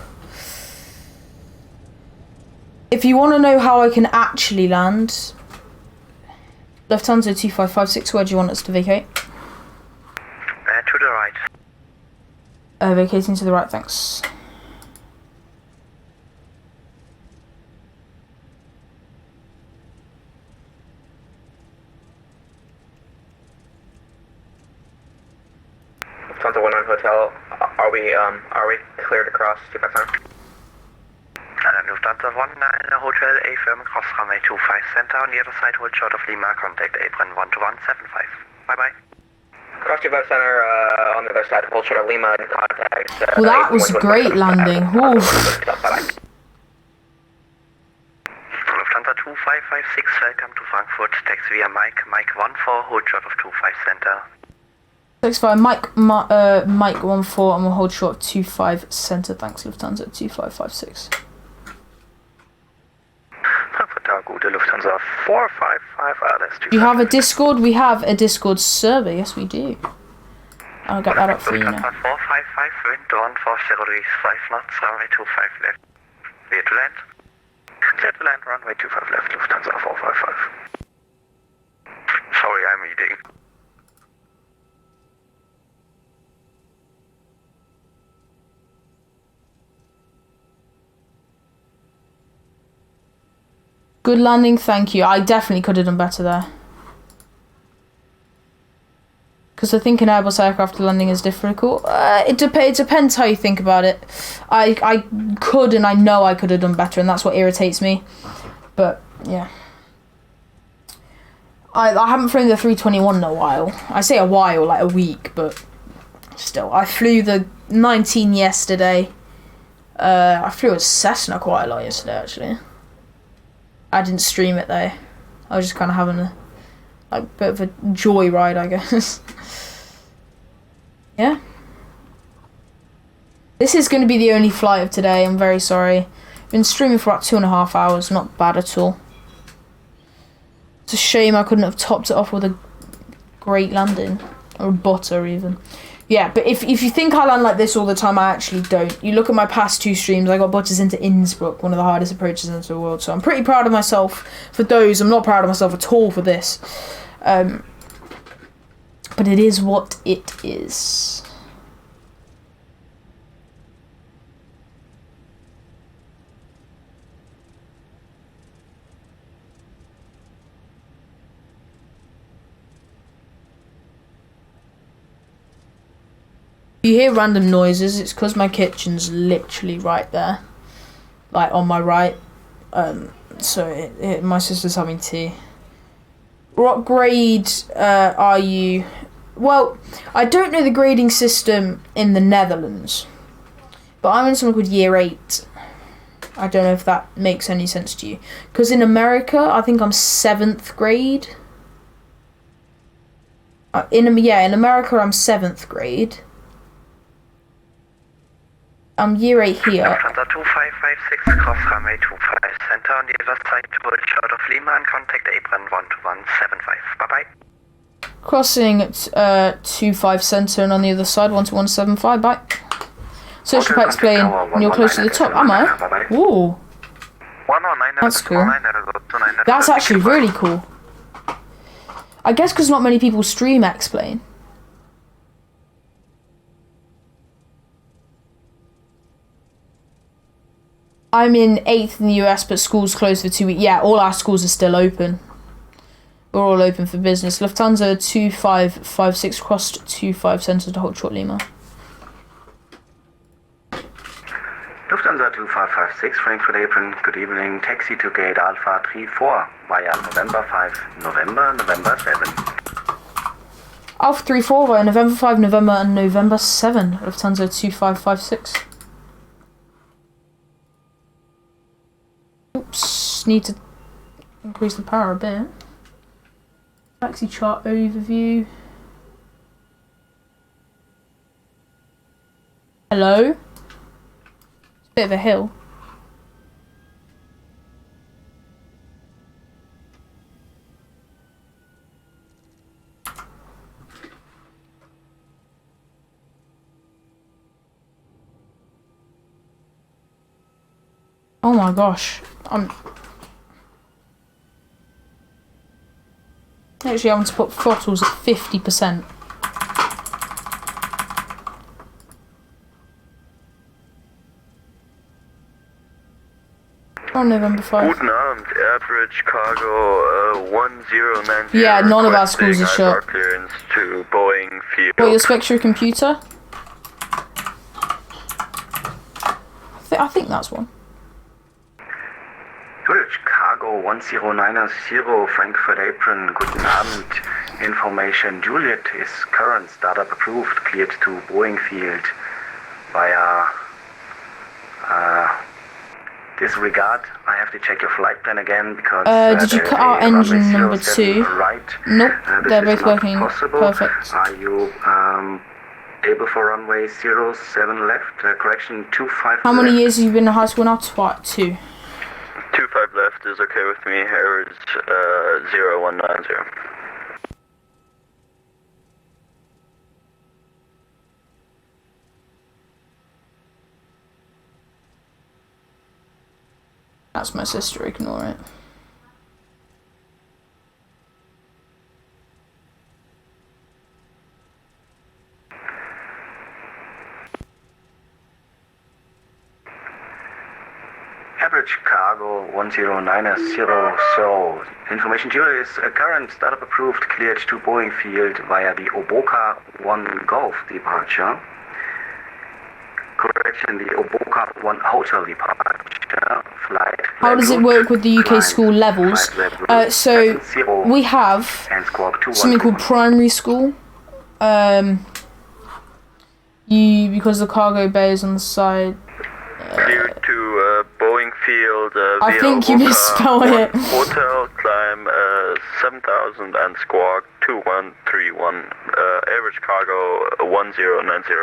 If you want to know how I can actually land, Lufthansa 2556, where do you want us to vacate? To the right. Vacating to the right, thanks. Lufthansa 19 hotel, are we cleared across 25 center? Lufthansa 19 hotel, A firm cross runway 25 center on the other side, hold short of Lima, contact apron 12175. Bye bye. Cross 25 center on the other side, hold short of Lima, contact. Well, that was a great landing. Oof. Lufthansa 2556, welcome to Frankfurt. Taxi via Mike 14, hold short of 25 center. 65, Mike 14, and we'll hold short 25 center. Thanks, Lufthansa 2556. Frankfurt Tower, gute Lufthansa 455, that's 2. Do you have a Discord? We have a Discord server, yes we do. I'll get that up for you now. Lufthansa 455, wind 140 5 knots, runway 25 left. Clear to land. Clear to land, runway 25 left, Lufthansa 455. Sorry, I'm eating. Good landing, thank you. I definitely could have done better there. because I think an Airbus aircraft landing is difficult. It depends how you think about it. I could, and I know I could have done better, and that's what irritates me. But yeah, I haven't flown the 321 in a while. I say a while, like a week, but still. I flew the 19 yesterday. I flew a Cessna quite a lot yesterday, actually. I didn't stream it though. I was just kind of having a bit of a joyride, I guess. Yeah. This is going to be the only flight of today. I'm very sorry. Been streaming for about 2.5 hours. Not bad at all. It's a shame I couldn't have topped it off with a great landing, or a butter even. Yeah, but if you think I land like this all the time, I actually don't. You look at my past 2 streams, I got butters into Innsbruck, one of the hardest approaches into the world. So I'm pretty proud of myself for those. I'm not proud of myself at all for this. But it is what it is. If you hear random noises, it's because my kitchen's literally right there, like on my right. So my sister's having tea. What grade are you? Well, I don't know the grading system in the Netherlands, but I'm in something called Year 8. I don't know if that makes any sense to you. Because in America, I think I'm 7th grade. In America, I'm 7th grade. I'm Year 8 here. Lufthansa 2556 cross runway 25 center on the other side hold short of Lima and contact apron 12175. Bye bye. Crossing at 25 center and on the other side 12175. Bye. Social Pack's playing and you're close to the top. Am I? Ooh. That's cool. That's actually really cool. I guess because not many people stream X-Plane. I'm in 8th in the US, but school's closed for 2 weeks. Yeah, all our schools are still open. We're all open for business. Lufthansa 2556 crossed 25 center to hold short Lima. Lufthansa 2556 Frankfurt apron, good evening. Taxi to gate Alpha 34 via November 5, November 7. Alpha 34 via November 5, November and November 7. Lufthansa 2556. Oops, need to increase the power a bit. Taxi chart overview. Hello? It's a bit of a hill. Oh my gosh. Actually having to put throttles at 50%. On November 5. Guten Abend, Airbridge Cargo 1090. Yeah, none of our schools are shut. Clearance to Boeing Field. What, your Spectre computer? I think that's one. Chicago 1090 Frankfurt apron, guten Abend. Information Juliet is current startup approved, cleared to Boeing field via disregard. I have to check your flight plan again because did you cut out engine number 2? Right. Nope, they're both working possible. perfect. Are you able for runway 07 left, correction 25 How many left. years have you been in high school now? 2. 25 left is okay with me. Here is 0190. That's my sister, ignore it. average cargo 1090. So, information due is a current startup approved cleared to Boeing field via the Oboka 1 Golf departure. Correction, the Oboka 1 Hotel departure. Flight. How does it work with the UK school levels? So we have something called primary school. Because the cargo bay is on the side. Clear to Boeing field. I think you misspelled it. Hotel climb 7000 and squawk 2131. Average cargo 1090.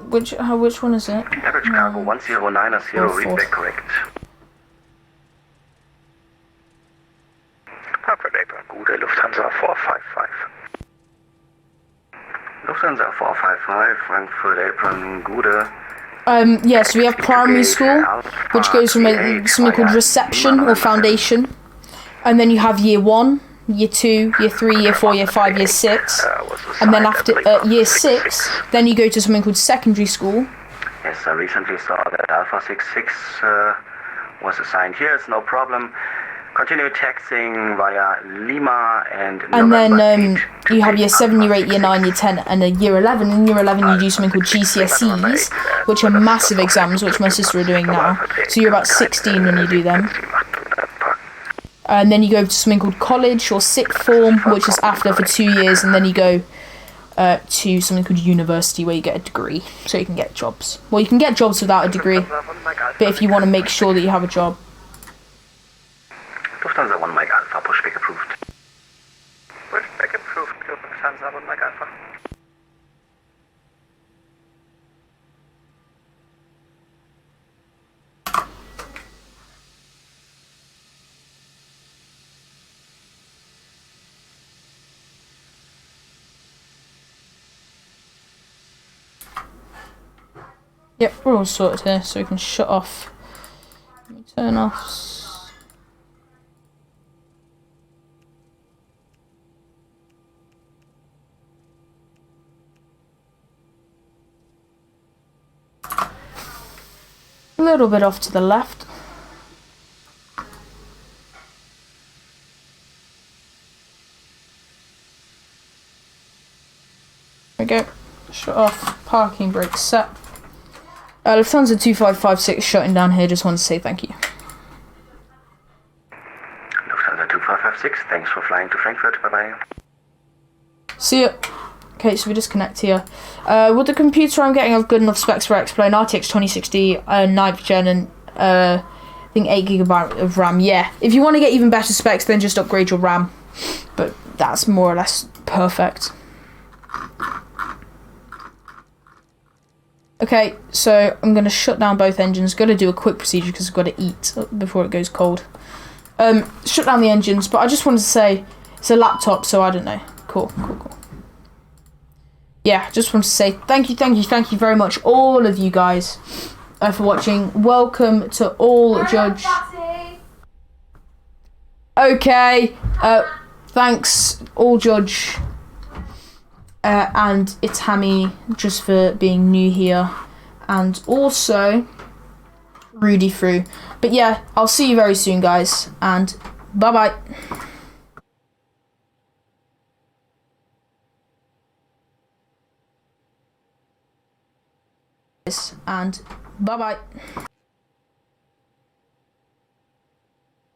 Which one is it? Average cargo 1090. Read back correct. Frankfurt Apron, Gute, Lufthansa 455. Lufthansa 455, Frankfurt Apron, Gute. Yeah, so we have primary school, which goes from something called reception or foundation, and then you have year 1, year 2, year 3, year 4, year 5, year 6, and then after year 6, then you go to something called secondary school. Yes, I recently saw that Alpha 66 was assigned here, it's no problem. Continue taxing via Lima and then you have year 7, year 8, year 9, year 10, and year 11. In year 11 you do something called GCSEs, which are massive exams, which my sister are doing now. So you're about 16 when you do them. And then you go to something called college or sixth form, which is after for 2 years, and then you go to something called university, where you get a degree, so you can get jobs. Well, you can get jobs without a degree, but if you want to make sure that you have a job. Lufthansa 1 Mike Alpha, pushback approved. Pushback approved, Lufthansa 1 Mike Alpha. Yep, we're all sorted here, so we can shut off. Turn offs. A little bit off to the left. There we go. Shut off. Parking brake set. Lufthansa 2556 shutting down here. Just want to say thank you. Lufthansa 2556, thanks for flying to Frankfurt. Bye bye. See ya. Okay, so we disconnect here. Would the computer I'm getting have good enough specs for X-Plane? RTX 2060, 9th gen, and I think 8GB of RAM. Yeah, if you want to get even better specs, then just upgrade your RAM. But that's more or less perfect. Okay, so I'm going to shut down both engines. Got to do a quick procedure because I've got to eat before it goes cold. Shut down the engines, but I just wanted to say it's a laptop, so I don't know. Cool. Yeah, just want to say thank you very much, all of you guys, for watching. Welcome to All Judge. Okay, thanks All Judge and Itami just for being new here, and also Rudy Through. But yeah, I'll see you very soon, guys, and bye bye. And bye bye.